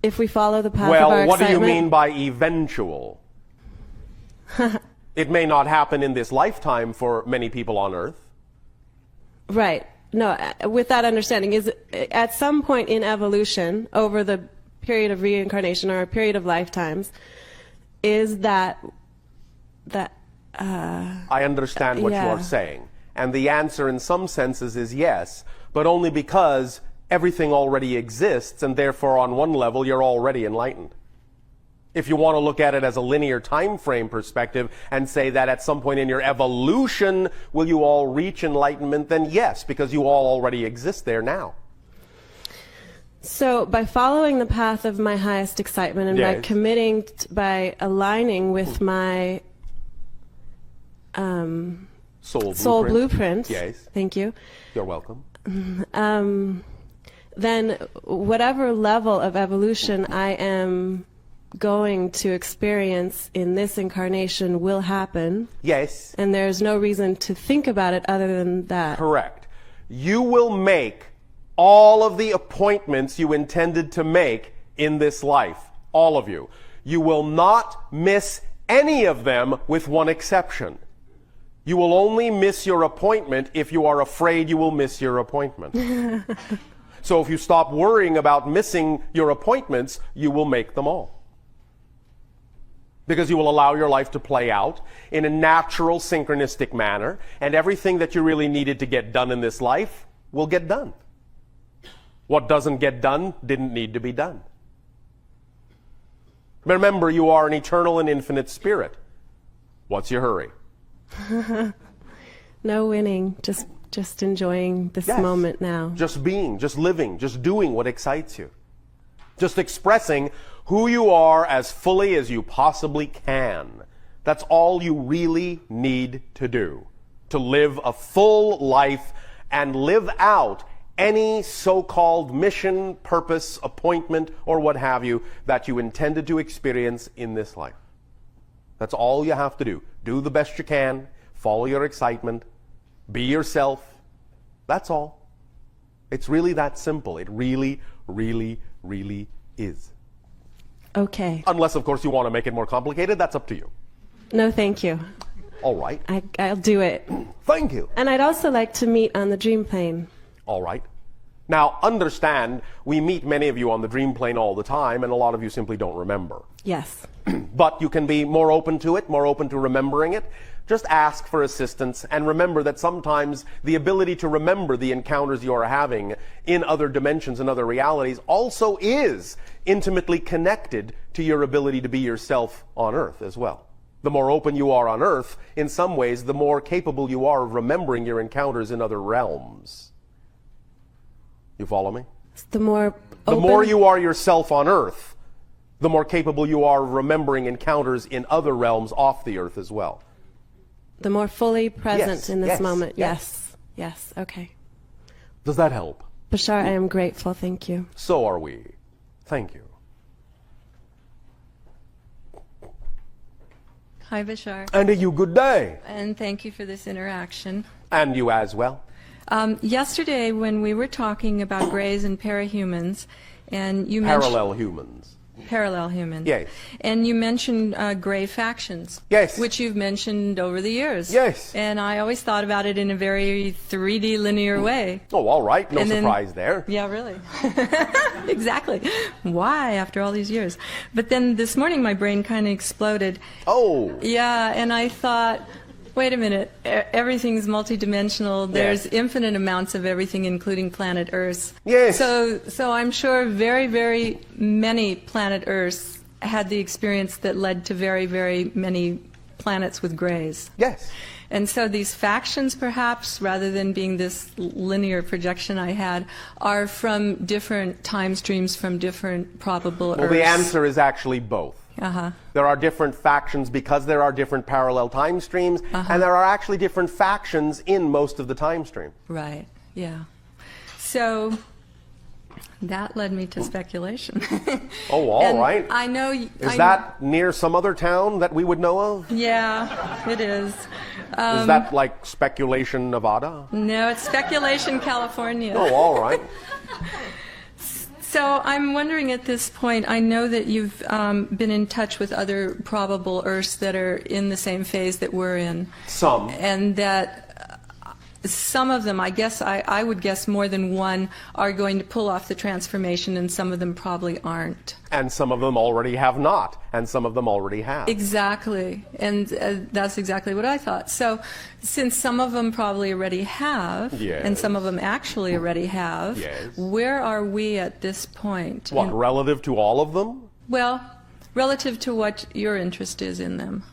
S6: If we follow the path of our excitement?
S1: Well, what do you mean by eventual? It may not happen in this lifetime for many people on Earth.
S6: Right. No, with that understanding, is at some point in evolution, over the period of reincarnation or a period of lifetimes, is that
S1: I understand what you are saying. And the answer in some senses is yes, but only because everything already exists, and therefore on one level you're already enlightened. If you want to look at it as a linear time frame perspective and say that at some point in your evolution will you all reach enlightenment, then yes, because you all already exist there now.
S6: So by following the path of my highest excitement and by committing, by aligning with my soul blueprint.
S1: Yes.
S6: Thank you.
S1: You're welcome.
S6: Then whatever level of evolution I am going to experience in this incarnation will happen.
S1: Yes.
S6: And there's no reason to think about it other than that.
S1: Correct. You will make all of the appointments you intended to make in this life. All of you. You will not miss any of them with one exception. You will only miss your appointment if you are afraid you will miss your appointment. So if you stop worrying about missing your appointments, you will make them all. Because you will allow your life to play out in a natural, synchronistic manner, and everything that you really needed to get done in this life will get done. What doesn't get done didn't need to be done. Remember, you are an eternal and infinite spirit. What's your hurry?
S6: No winning, just enjoying this moment now.
S1: Just being, just living, just doing what excites you. Just expressing who you are as fully as you possibly can. That's all you really need to do. To live a full life and live out any so-called mission, purpose, appointment, or what have you that you intended to experience in this life. That's all you have to do. Do the best you can. Follow your excitement. Be yourself. That's all. It's really that simple. It really, really, really is.
S6: Okay.
S1: Unless, of course, you want to make it more complicated. That's up to you.
S6: No, thank you.
S1: All right.
S6: I'll do it.
S1: Thank you.
S6: And I'd also like to meet on the dream plane.
S1: All right. Now, understand, we meet many of you on the dream plane all the time, and a lot of you simply don't remember.
S6: Yes.
S1: But you can be more open to it, more open to remembering it. Just ask for assistance, and remember that sometimes the ability to remember the encounters you are having in other dimensions and other realities also is intimately connected to your ability to be yourself on Earth as well. The more open you are on Earth, in some ways, the more capable you are of remembering your encounters in other realms. You follow me?
S6: The more
S1: you are yourself on Earth, the more capable you are of remembering encounters in other realms off the Earth as well.
S6: The more fully present in this moment.
S1: Yes.
S6: Yes. Okay.
S1: Does that help?
S6: Bashar, I am grateful. Thank you.
S1: So are we. Thank you.
S7: Hi, Bashar.
S1: And you good day.
S7: And thank you for this interaction.
S1: And you as well.
S7: Yesterday, when we were talking about grays and parahumans, and you mentioned
S1: Parallel humans.
S7: parallel humans,
S1: Yes.
S7: and you mentioned gray factions,
S1: Yes.
S7: which you've mentioned over the years.
S1: Yes.
S7: And I always thought about it in a very 3D linear way.
S1: Oh, all right. No
S7: And then-
S1: surprise there.
S7: Yeah, really. Exactly. Why, after all these years? But then this morning, my brain kind of exploded.
S1: Oh.
S7: Yeah, and I thought, wait a minute, everything's multidimensional. There's infinite amounts of everything, including planet Earth.
S1: Yes.
S7: So I'm sure very, very many planet Earths had the experience that led to very, very many planets with grays.
S1: Yes.
S7: And so these factions, perhaps, rather than being this linear projection I had, are from different time streams from different probable
S1: Well,
S7: Earths.
S1: the answer is actually both.
S7: Uh-huh.
S1: There are different factions because there are different parallel time streams, and there are actually different factions in most of the time stream.
S7: Right, yeah. So that led me to speculation.
S1: Oh, all
S7: And
S1: right.
S7: I know.
S1: Is that near some other town that we would know of?
S7: Yeah, it is.
S1: Is that like Speculation, Nevada?
S7: No, it's Speculation, California.
S1: Oh, all right.
S7: So I'm wondering at this point, I know that you've been in touch with other probable Earths that are in the same phase that we're in.
S1: Some.
S7: And that some of them, I guess, I would guess more than one, are going to pull off the transformation, and some of them probably aren't.
S1: And some of them already have not, and some of them already have.
S7: Exactly, and that's exactly what I thought. So since some of them probably already have,
S1: Yes.
S7: and some of them actually already have,
S1: Yes.
S7: where are we at this point?
S1: What, relative to all of them?
S7: Well, relative to what your interest is in them.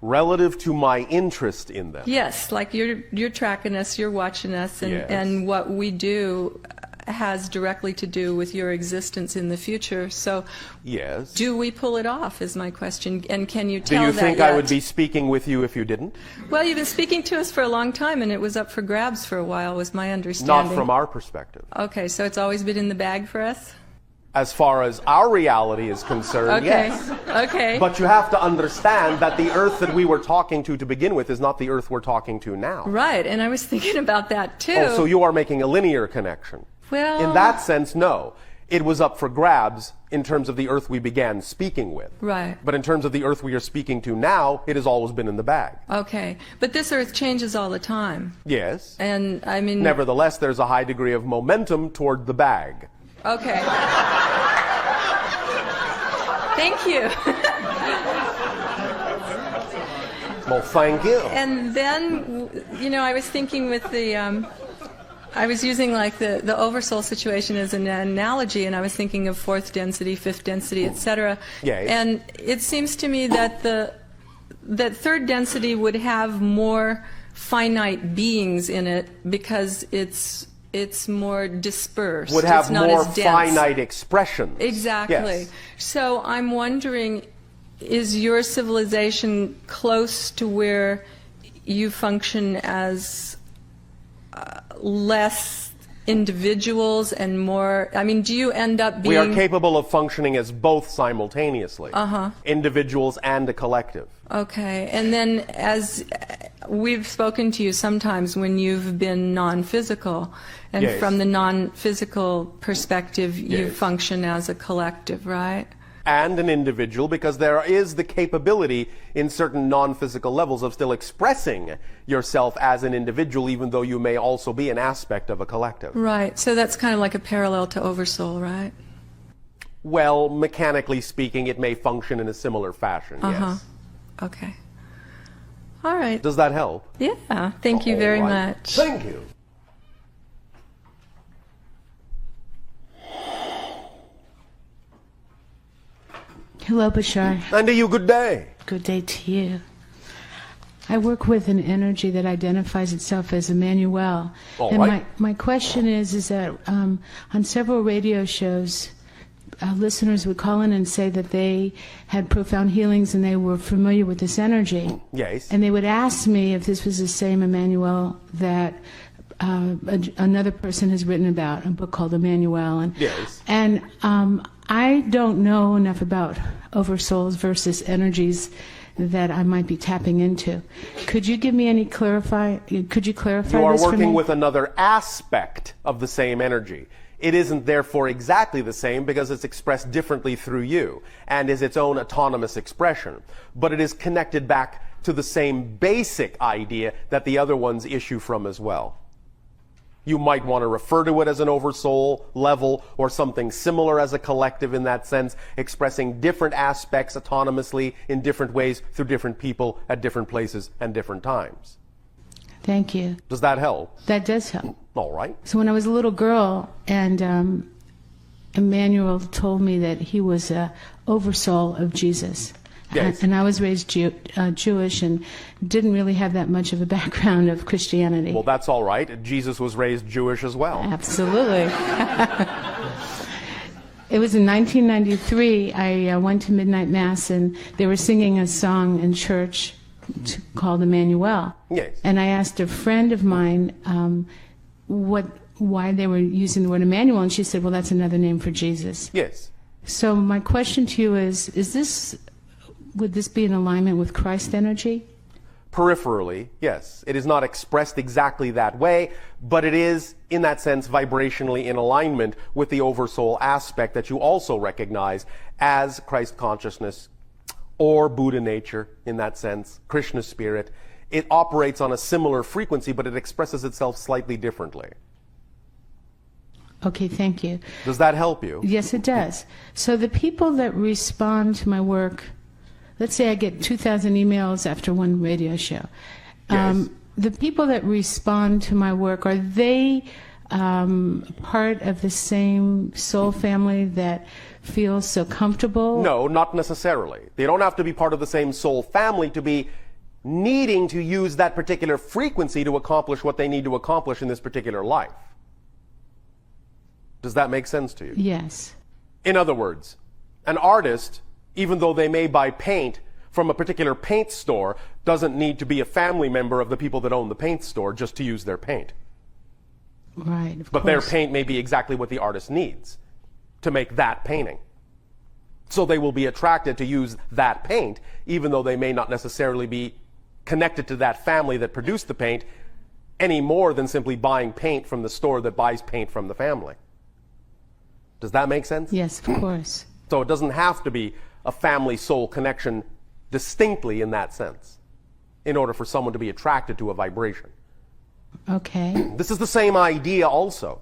S1: Relative to my interest in them.
S7: Yes, like you're tracking us, you're watching us, and,
S1: Yes.
S7: and what we do has directly to do with your existence in the future. So
S1: Yes.
S7: do we pull it off is my question, and can you
S1: Do
S7: tell
S1: you
S7: that
S1: think
S7: yet?
S1: I would be speaking with you if you didn't?
S7: Well, you've been speaking to us for a long time, and it was up for grabs for a while, was my understanding.
S1: Not from our perspective.
S7: Okay, so it's always been in the bag for us?
S1: As far as our reality is concerned,
S7: Okay,
S1: yes.
S7: okay.
S1: But you have to understand that the Earth that we were talking to begin with is not the Earth we're talking to now.
S7: Right, and I was thinking about that too.
S1: Oh, so you are making a linear connection.
S7: Well,
S1: In that sense, no. It was up for grabs in terms of the Earth we began speaking with.
S7: Right.
S1: But in terms of the Earth we are speaking to now, it has always been in the bag.
S7: Okay, but this Earth changes all the time,
S1: Yes.
S7: and I mean.
S1: Nevertheless, there's a high degree of momentum toward the bag.
S7: Okay. Thank you.
S1: Well, thank you.
S7: And then, you know, I was thinking with the, I was using like the oversoul situation as an analogy, and I was thinking of fourth density, fifth density, etc.
S1: Yes.
S7: And it seems to me that that third density would have more finite beings in it because it's more dispersed.
S1: Would have
S7: it's not
S1: more
S7: as dense.
S1: finite expressions.
S7: Exactly.
S1: Yes.
S7: So I'm wondering, is your civilization close to where you function as less individuals and more, I mean, do you end up being...
S1: We are capable of functioning as both simultaneously. Individuals and a collective.
S7: Okay, and then as we've spoken to you sometimes when you've been non-physical, and
S1: Yes.
S7: from the non-physical perspective, you
S1: Yes.
S7: function as a collective, right?
S1: And an individual, because there is the capability in certain non-physical levels of still expressing yourself as an individual, even though you may also be an aspect of a collective.
S7: Right, so that's kind of like a parallel to Oversoul, right?
S1: Well, mechanically speaking, it may function in a similar fashion, yes.
S7: Okay. All right.
S1: Does that help?
S7: Yeah, thank you very
S1: All right.
S7: much.
S1: Thank you.
S8: Hello, Bashar.
S1: And to you, good day.
S8: Good day to you. I work with an energy that identifies itself as Emmanuel.
S1: All
S8: and
S1: right.
S8: my question is that on several radio shows, listeners would call in and say that they had profound healings and they were familiar with this energy.
S1: Yes.
S8: And they would ask me if this was the same Emmanuel that another person has written about, a book called Emmanuel. And,
S1: Yes.
S8: And I don't know enough about oversouls versus energies that I might be tapping into. Could you give me any could you clarify
S1: You are
S8: this for me?
S1: working with another aspect of the same energy. It isn't therefore exactly the same because it's expressed differently through you and is its own autonomous expression. But it is connected back to the same basic idea that the other ones issue from as well. You might want to refer to it as an oversoul level or something similar as a collective in that sense, expressing different aspects autonomously in different ways through different people at different places and different times.
S8: Thank you.
S1: Does that help?
S8: That does help.
S1: All right.
S8: So when I was a little girl, and Emmanuel told me that he was an oversoul of Jesus.
S1: Yes.
S8: And I was raised Jewish and didn't really have that much of a background of Christianity.
S1: Well, that's all right. Jesus was raised Jewish as well.
S8: Absolutely. It was in 1993, I went to Midnight Mass, and they were singing a song in church called Emmanuel.
S1: Yes.
S8: And I asked a friend of mine why they were using the word Emmanuel, and she said, well, that's another name for Jesus.
S1: Yes.
S8: So my question to you is would this be in alignment with Christ energy?
S1: Peripherally, yes. It is not expressed exactly that way, but it is, in that sense, vibrationally in alignment with the oversoul aspect that you also recognize as Christ consciousness or Buddha nature, in that sense, Krishna spirit. It operates on a similar frequency, but it expresses itself slightly differently.
S8: Okay, thank you.
S1: Does that help you?
S8: Yes, it does. So the people that respond to my work, let's say I get 2,000 emails after one radio show.
S1: Yes.
S8: The people that respond to my work, are they part of the same soul family that feels so comfortable?
S1: No, not necessarily. They don't have to be part of the same soul family to be needing to use that particular frequency to accomplish what they need to accomplish in this particular life. Does that make sense to you?
S8: Yes.
S1: In other words, an artist, even though they may buy paint from a particular paint store, doesn't need to be a family member of the people that own the paint store just to use their paint.
S8: Right, of
S1: But
S8: course.
S1: their paint may be exactly what the artist needs to make that painting. So they will be attracted to use that paint, even though they may not necessarily be connected to that family that produced the paint any more than simply buying paint from the store that buys paint from the family. Does that make sense?
S8: Yes, of course.
S1: So it doesn't have to be a family soul connection distinctly in that sense in order for someone to be attracted to a vibration.
S8: Okay.
S1: This is the same idea also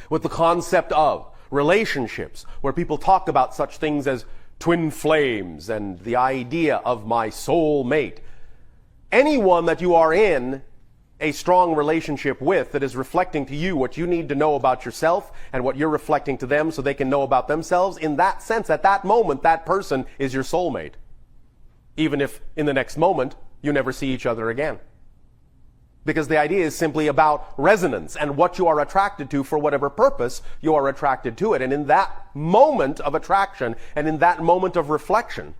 S1: with the concept of relationships, where people talk about such things as twin flames and the idea of my soul mate. Anyone that you are in a strong relationship with that is reflecting to you what you need to know about yourself and what you're reflecting to them so they can know about themselves, in that sense, at that moment, that person is your soulmate. Even if in the next moment you never see each other again. Because the idea is simply about resonance and what you are attracted to for whatever purpose you are attracted to it. And in that moment of attraction and in that moment of reflection,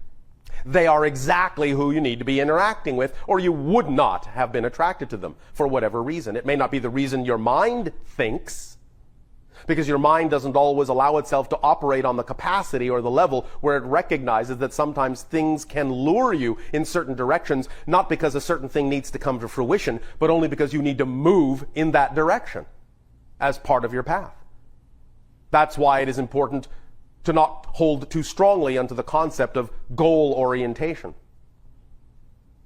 S1: they are exactly who you need to be interacting with, or you would not have been attracted to them for whatever reason. It may not be the reason your mind thinks, because your mind doesn't always allow itself to operate on the capacity or the level where it recognizes that sometimes things can lure you in certain directions, not because a certain thing needs to come to fruition, but only because you need to move in that direction as part of your path. That's why it is important to not hold too strongly onto the concept of goal orientation.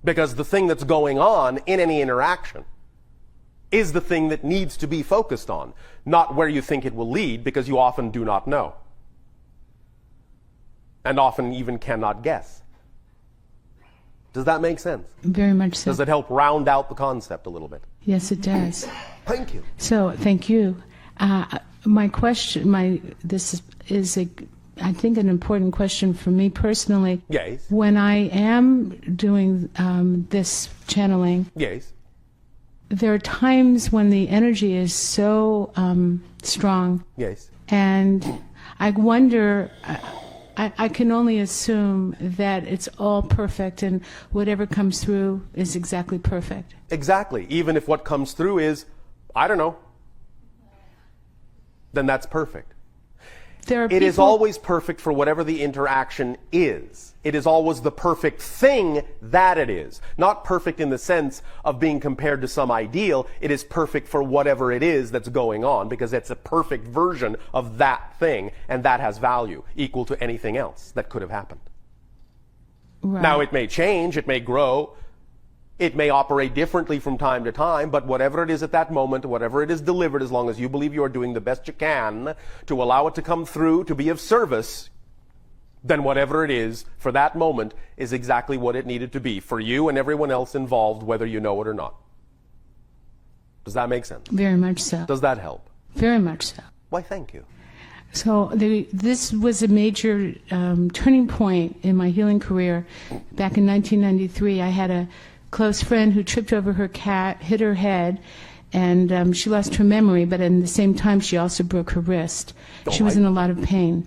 S1: Because the thing that's going on in any interaction is the thing that needs to be focused on, not where you think it will lead, because you often do not know. And often even cannot guess. Does that make sense?
S8: Very much so.
S1: Does it help round out the concept a little bit?
S8: Yes, it does.
S1: Thank you.
S8: So, thank you. My question, this is I think an important question for me personally.
S1: Yes.
S8: When I am doing this channeling,
S1: Yes.
S8: there are times when the energy is so strong,
S1: Yes.
S8: and I wonder. I can only assume that it's all perfect, and whatever comes through is exactly perfect.
S1: Exactly. Even if what comes through is I don't know. Then that's perfect.
S8: There are
S1: It is
S8: people-
S1: always perfect for whatever the interaction is. It is always the perfect thing that it is. Not perfect in the sense of being compared to some ideal. It is perfect for whatever it is that's going on, because it's a perfect version of that thing, and that has value equal to anything else that could have happened.
S8: Right.
S1: Now, it may change, it may grow, it may operate differently from time to time, but whatever it is at that moment, whatever it is delivered, as long as you believe you are doing the best you can to allow it to come through, to be of service, then whatever it is for that moment is exactly what it needed to be for you and everyone else involved, whether you know it or not. Does that make sense?
S8: Very much so.
S1: Does that help?
S8: Very much so.
S1: Why, thank you.
S8: So this was a major turning point in my healing career. Back in 1993, I had a close friend who tripped over her cat, hit her head, and she lost her memory, but at the same time she also broke her wrist. She was in a lot of pain.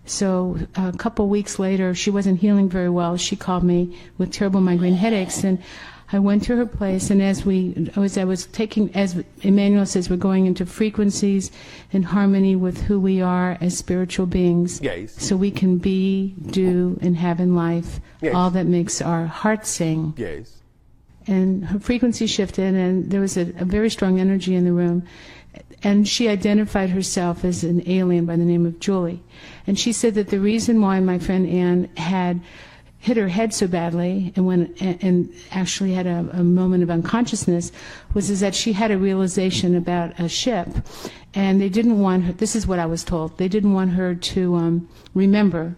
S8: So a couple weeks later, she wasn't healing very well. She called me with terrible migraine headaches, and I went to her place, and as Emmanuel says, we're going into frequencies in harmony with who we are as spiritual beings.
S1: Yes.
S8: So we can be, do, and have in life
S1: Yes.
S8: all that makes our heart sing.
S1: Yes.
S8: And her frequency shifted, and there was a very strong energy in the room. And she identified herself as an alien by the name of Julie. And she said that the reason why my friend Ann had hit her head so badly and actually had a moment of unconsciousness is that she had a realization about a ship, and they didn't want her, this is what I was told, they didn't want her to remember.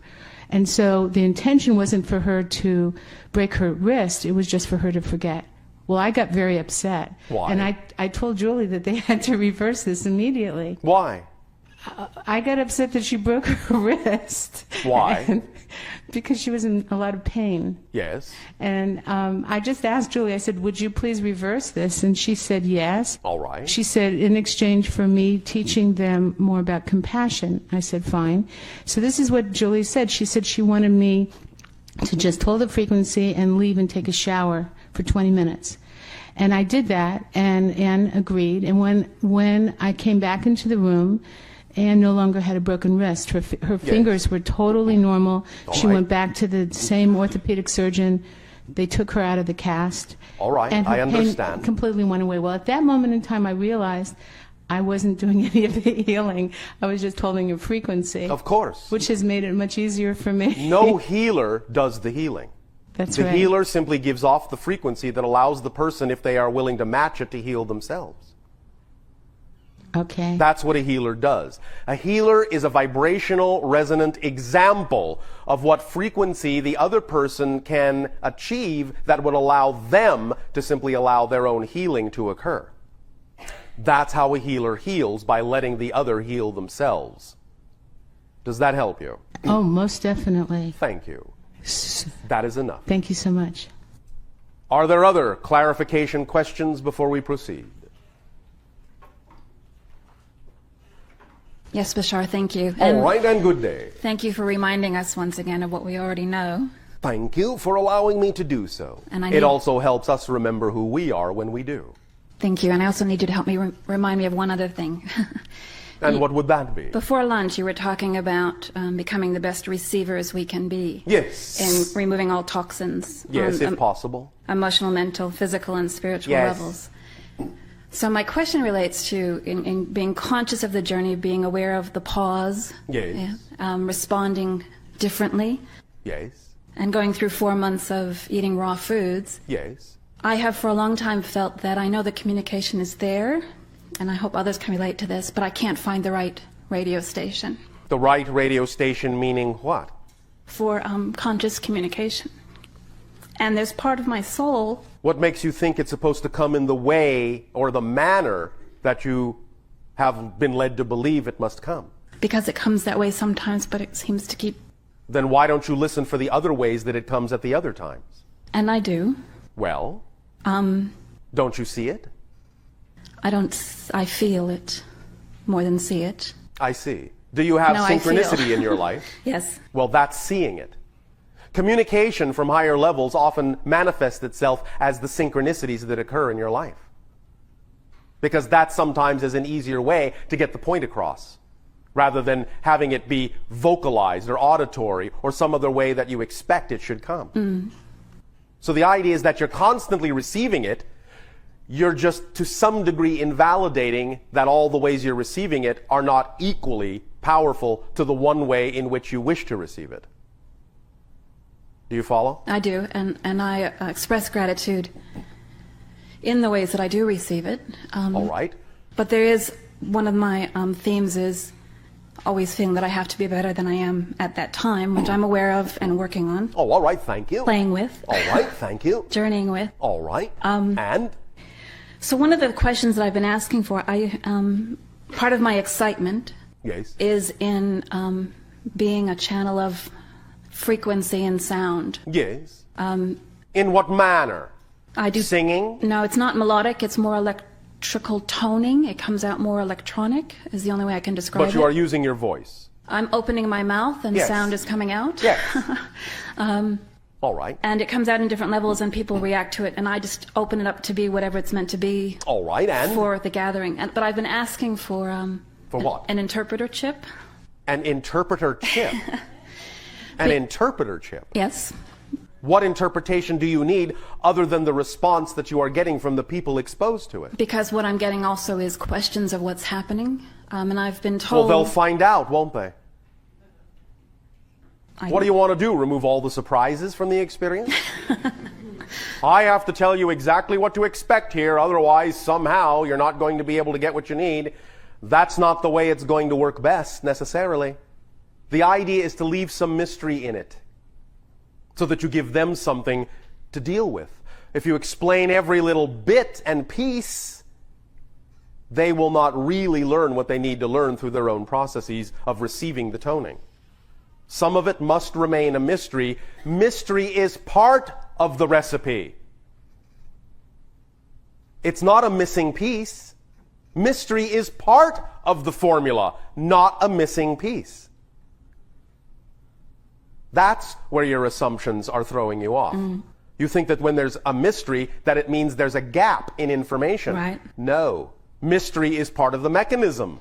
S8: And so the intention wasn't for her to break her wrist, it was just for her to forget. Well, I got very upset.
S1: Why?
S8: And I told Julie that they had to reverse this immediately.
S1: Why?
S8: I got upset that she broke her wrist.
S1: Why?
S8: Because she was in a lot of pain.
S1: Yes.
S8: And I just asked Julie, I said, would you please reverse this? And she said yes.
S1: All right.
S8: She said, in exchange for me teaching them more about compassion. I said, fine. So this is what Julie said. She said she wanted me to just hold the frequency and leave and take a shower for 20 minutes. And I did that, and Anne agreed. And when I came back into the room, Anne no longer had a broken wrist. Her fingers were totally normal. She
S1: right.
S8: went back to the same orthopedic surgeon. They took her out of the cast.
S1: All right,
S8: and her
S1: I
S8: pain
S1: understand.
S8: completely went away. Well, at that moment in time, I realized I wasn't doing any of the healing. I was just holding a frequency.
S1: Of course.
S8: Which has made it much easier for me.
S1: No healer does the healing.
S8: That's
S1: the
S8: right.
S1: healer simply gives off the frequency that allows the person, if they are willing to match it, to heal themselves.
S8: Okay.
S1: That's what a healer does. A healer is a vibrational resonant example of what frequency the other person can achieve that would allow them to simply allow their own healing to occur. That's how a healer heals, by letting the other heal themselves. Does that help you?
S8: Oh, most definitely.
S1: Thank you. That is enough.
S8: Thank you so much.
S1: Are there other clarification questions before we proceed?
S9: Yes, Bashar, thank you.
S1: All right, and good day.
S9: Thank you for reminding us once again of what we already know.
S1: Thank you for allowing me to do so.
S9: And
S1: it also helps us remember who we are when we do.
S9: Thank you, and I also need you to help me remind me of one other thing.
S1: And what would that be?
S9: Before lunch, you were talking about becoming the best receivers we can be.
S1: Yes.
S9: And removing all toxins.
S1: Yes, if possible.
S9: Emotional, mental, physical, and spiritual
S1: Yes.
S9: levels. So my question relates to in being conscious of the journey, being aware of the pause.
S1: Yes.
S9: Responding differently.
S1: Yes.
S9: And going through 4 months of eating raw foods.
S1: Yes.
S9: I have for a long time felt that I know the communication is there, and I hope others can relate to this, but I can't find the right radio station.
S1: The right radio station meaning what?
S9: For conscious communication. And there's part of my soul.
S1: What makes you think it's supposed to come in the way or the manner that you have been led to believe it must come?
S9: Because it comes that way sometimes, but it seems to keep...
S1: Then why don't you listen for the other ways that it comes at the other times?
S9: And I do.
S1: Well, don't you see it?
S9: I feel it more than see it.
S1: I see. Do you have
S9: No, I
S1: synchronicity
S9: feel.
S1: in your life?
S9: Yes.
S1: Well, that's seeing it. Communication from higher levels often manifests itself as the synchronicities that occur in your life. because that sometimes is an easier way to get the point across, rather than having it be vocalized or auditory or some other way that you expect it should come. So the idea is that you're constantly receiving it, you're just to some degree invalidating that all the ways you're receiving it are not equally powerful to the one way in which you wish to receive it. Do you follow?
S9: I do, and I express gratitude in the ways that I do receive it.
S1: All right.
S9: But there is, one of my themes is always feeling that I have to be better than I am at that time, which I'm aware of and working on.
S1: Oh, all right, thank you.
S9: Playing with.
S1: All right, thank you.
S9: Journeying with.
S1: All right. And?
S9: So one of the questions that I've been asking for, part of my excitement
S1: Yes.
S9: is in being a channel of frequency and sound.
S1: Yes. In what manner?
S9: I do
S1: Singing?
S9: No, it's not melodic. It's more electrical toning. It comes out more electronic, is the only way I can describe it.
S1: But you are using your voice.
S9: I'm opening my mouth and
S1: Yes.
S9: sound is coming out.
S1: Yes. All right.
S9: And it comes out in different levels and people react to it, and I just open it up to be whatever it's meant to be.
S1: All right, and?
S9: For the gathering. But I've been asking for
S1: what?
S9: An interpreter chip.
S1: An interpreter chip. An interpreter chip.
S9: Yes.
S1: What interpretation do you need other than the response that you are getting from the people exposed to it?
S9: Because what I'm getting also is questions of what's happening. And I've been told...
S1: Well, they'll find out, won't they? What do you want to do? Remove all the surprises from the experience? I have to tell you exactly what to expect here, otherwise somehow you're not going to be able to get what you need. That's not the way it's going to work best, necessarily. The idea is to leave some mystery in it, so that you give them something to deal with. If you explain every little bit and piece, they will not really learn what they need to learn through their own processes of receiving the toning. Some of it must remain a mystery. Mystery is part of the recipe. It's not a missing piece. Mystery is part of the formula, not a missing piece. That's where your assumptions are throwing you off. You think that when there's a mystery, that it means there's a gap in information.
S9: Right.
S1: No. Mystery is part of the mechanism.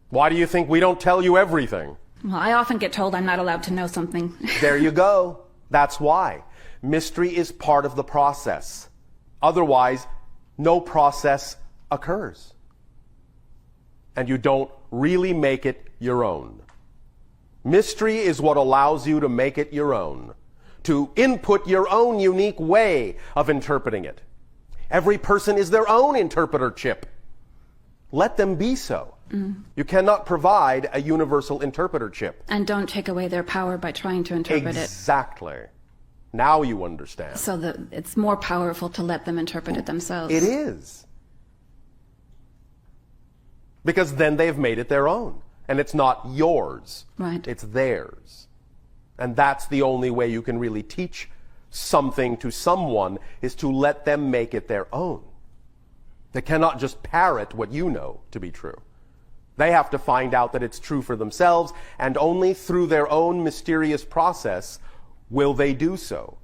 S1: Why do you think we don't tell you everything?
S9: Well, I often get told I'm not allowed to know something.
S1: There you go. That's why. Mystery is part of the process. Otherwise, no process occurs. And you don't really make it your own. Mystery is what allows you to make it your own, to input your own unique way of interpreting it. Every person is their own interpreter chip. Let them be so. You cannot provide a universal interpreter chip.
S9: And don't take away their power by trying to interpret it.
S1: Exactly. Now you understand.
S9: So that it's more powerful to let them interpret it themselves.
S1: It is. Because then they've made it their own. And it's not yours.
S9: Right.
S1: It's theirs. And that's the only way you can really teach something to someone, is to let them make it their own. They cannot just parrot what you know to be true. They have to find out that it's true for themselves, and only through their own mysterious process will they do so.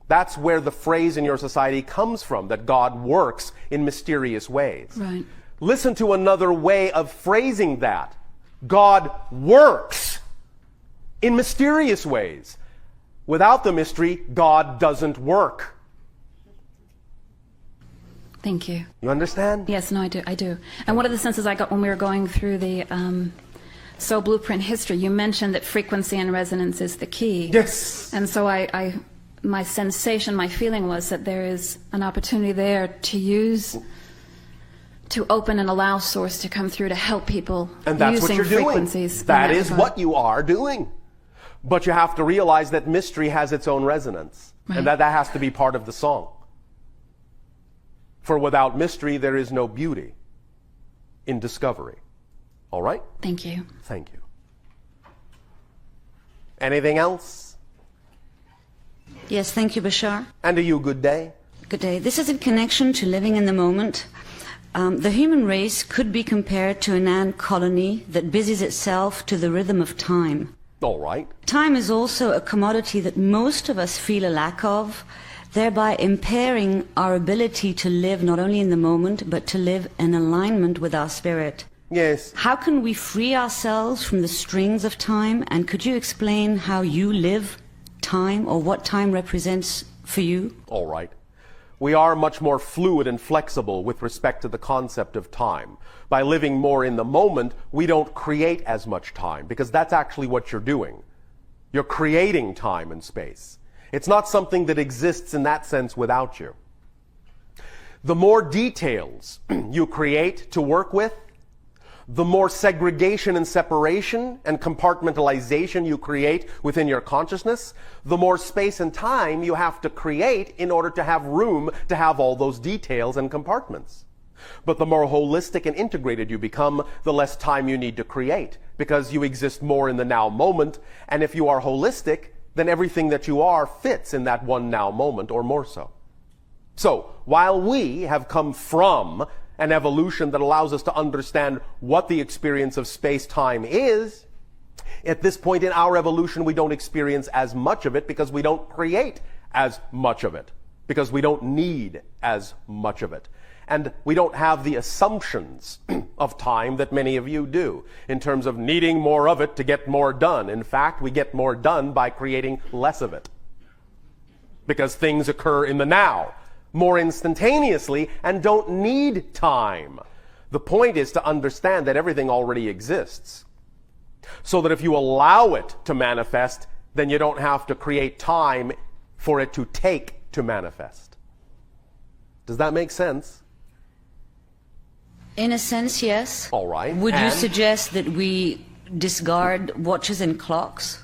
S1: That's where the phrase in your society comes from, that God works in mysterious ways.
S9: Right.
S1: Listen to another way of phrasing that. God works in mysterious ways. Without the mystery, God doesn't work.
S9: Thank you.
S1: You understand?
S9: Yes, no, I do. And one of the senses I got when we were going through the Soul Blueprint history, you mentioned that frequency and resonance is the key.
S1: Yes.
S9: And so my sensation, my feeling was that there is an opportunity there to open and allow source to come through to help people
S1: And that's
S9: using
S1: what you're doing.
S9: frequencies.
S1: That is what you are doing. But you have to realize that mystery has its own resonance.
S9: Right.
S1: And that has to be part of the song. For without mystery, there is no beauty in discovery. All right?
S9: Thank you.
S1: Thank you. Anything else?
S2: Yes, thank you, Bashar.
S1: And to you, good day.
S2: Good day. This is in connection to living in the moment. The human race could be compared to an ant colony that busies itself to the rhythm of time.
S1: All right.
S2: Time is also a commodity that most of us feel a lack of, thereby impairing our ability to live not only in the moment, but to live in alignment with our spirit.
S1: Yes.
S2: How can we free ourselves from the strings of time? And could you explain how you live time, or what time represents for you?
S1: All right. We are much more fluid and flexible with respect to the concept of time. By living more in the moment, we don't create as much time, because that's actually what you're doing. You're creating time and space. It's not something that exists in that sense without you. The more details you create to work with, the more segregation and separation and compartmentalization you create within your consciousness, the more space and time you have to create in order to have room to have all those details and compartments. But the more holistic and integrated you become, the less time you need to create, because you exist more in the now moment, and if you are holistic, then everything that you are fits in that one now moment, or more so. So, while we have come from an evolution that allows us to understand what the experience of space-time is, at this point in our evolution we don't experience as much of it, because we don't create as much of it, because we don't need as much of it. And we don't have the assumptions of time that many of you do, in terms of needing more of it to get more done. In fact, we get more done by creating less of it, because things occur in the now, more instantaneously, and don't need time. The point is to understand that everything already exists, so that if you allow it to manifest, then you don't have to create time for it to take to manifest. Does that make sense?
S2: In a sense, yes.
S1: All right.
S2: Would you suggest that we discard watches and clocks?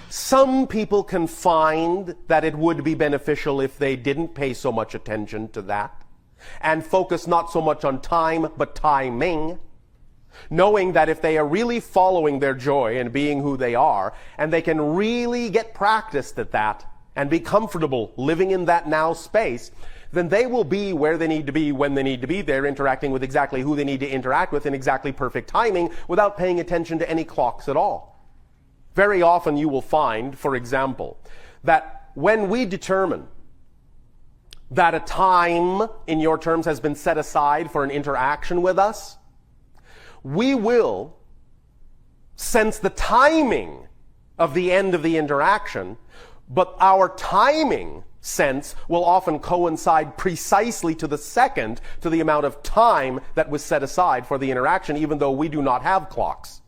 S1: Some people can find that it would be beneficial if they didn't pay so much attention to that, and focus not so much on time, but timing, knowing that if they are really following their joy and being who they are, and they can really get practiced at that, and be comfortable living in that now space, then they will be where they need to be when they need to be there, interacting with exactly who they need to interact with in exactly perfect timing, without paying attention to any clocks at all. Very often you will find, for example, that when we determine that a time, in your terms, has been set aside for an interaction with us, we will sense the timing of the end of the interaction, but our timing sense will often coincide precisely to the second to the amount of time that was set aside for the interaction, even though we do not have clocks.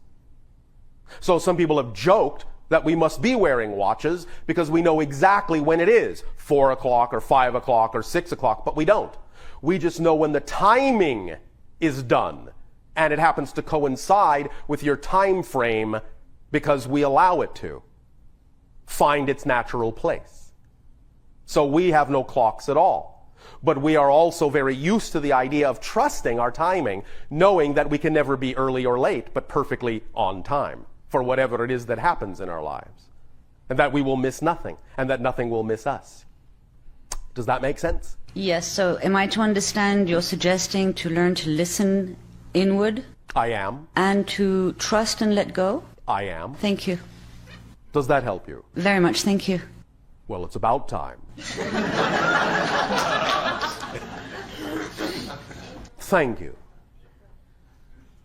S1: So some people have joked that we must be wearing watches because we know exactly when it is, 4 o'clock or 5 o'clock or 6 o'clock, but we don't. We just know when the timing is done, and it happens to coincide with your time frame because we allow it to find its natural place. So we have no clocks at all. But we are also very used to the idea of trusting our timing, knowing that we can never be early or late, but perfectly on time for whatever it is that happens in our lives. And that we will miss nothing, and that nothing will miss us. Does that make sense?
S2: Yes, so am I to understand you're suggesting to learn to listen inward?
S1: I am.
S2: And to trust and let go?
S1: I am.
S2: Thank you.
S1: Does that help you?
S2: Very much, thank you.
S1: Well, it's about time. Thank you.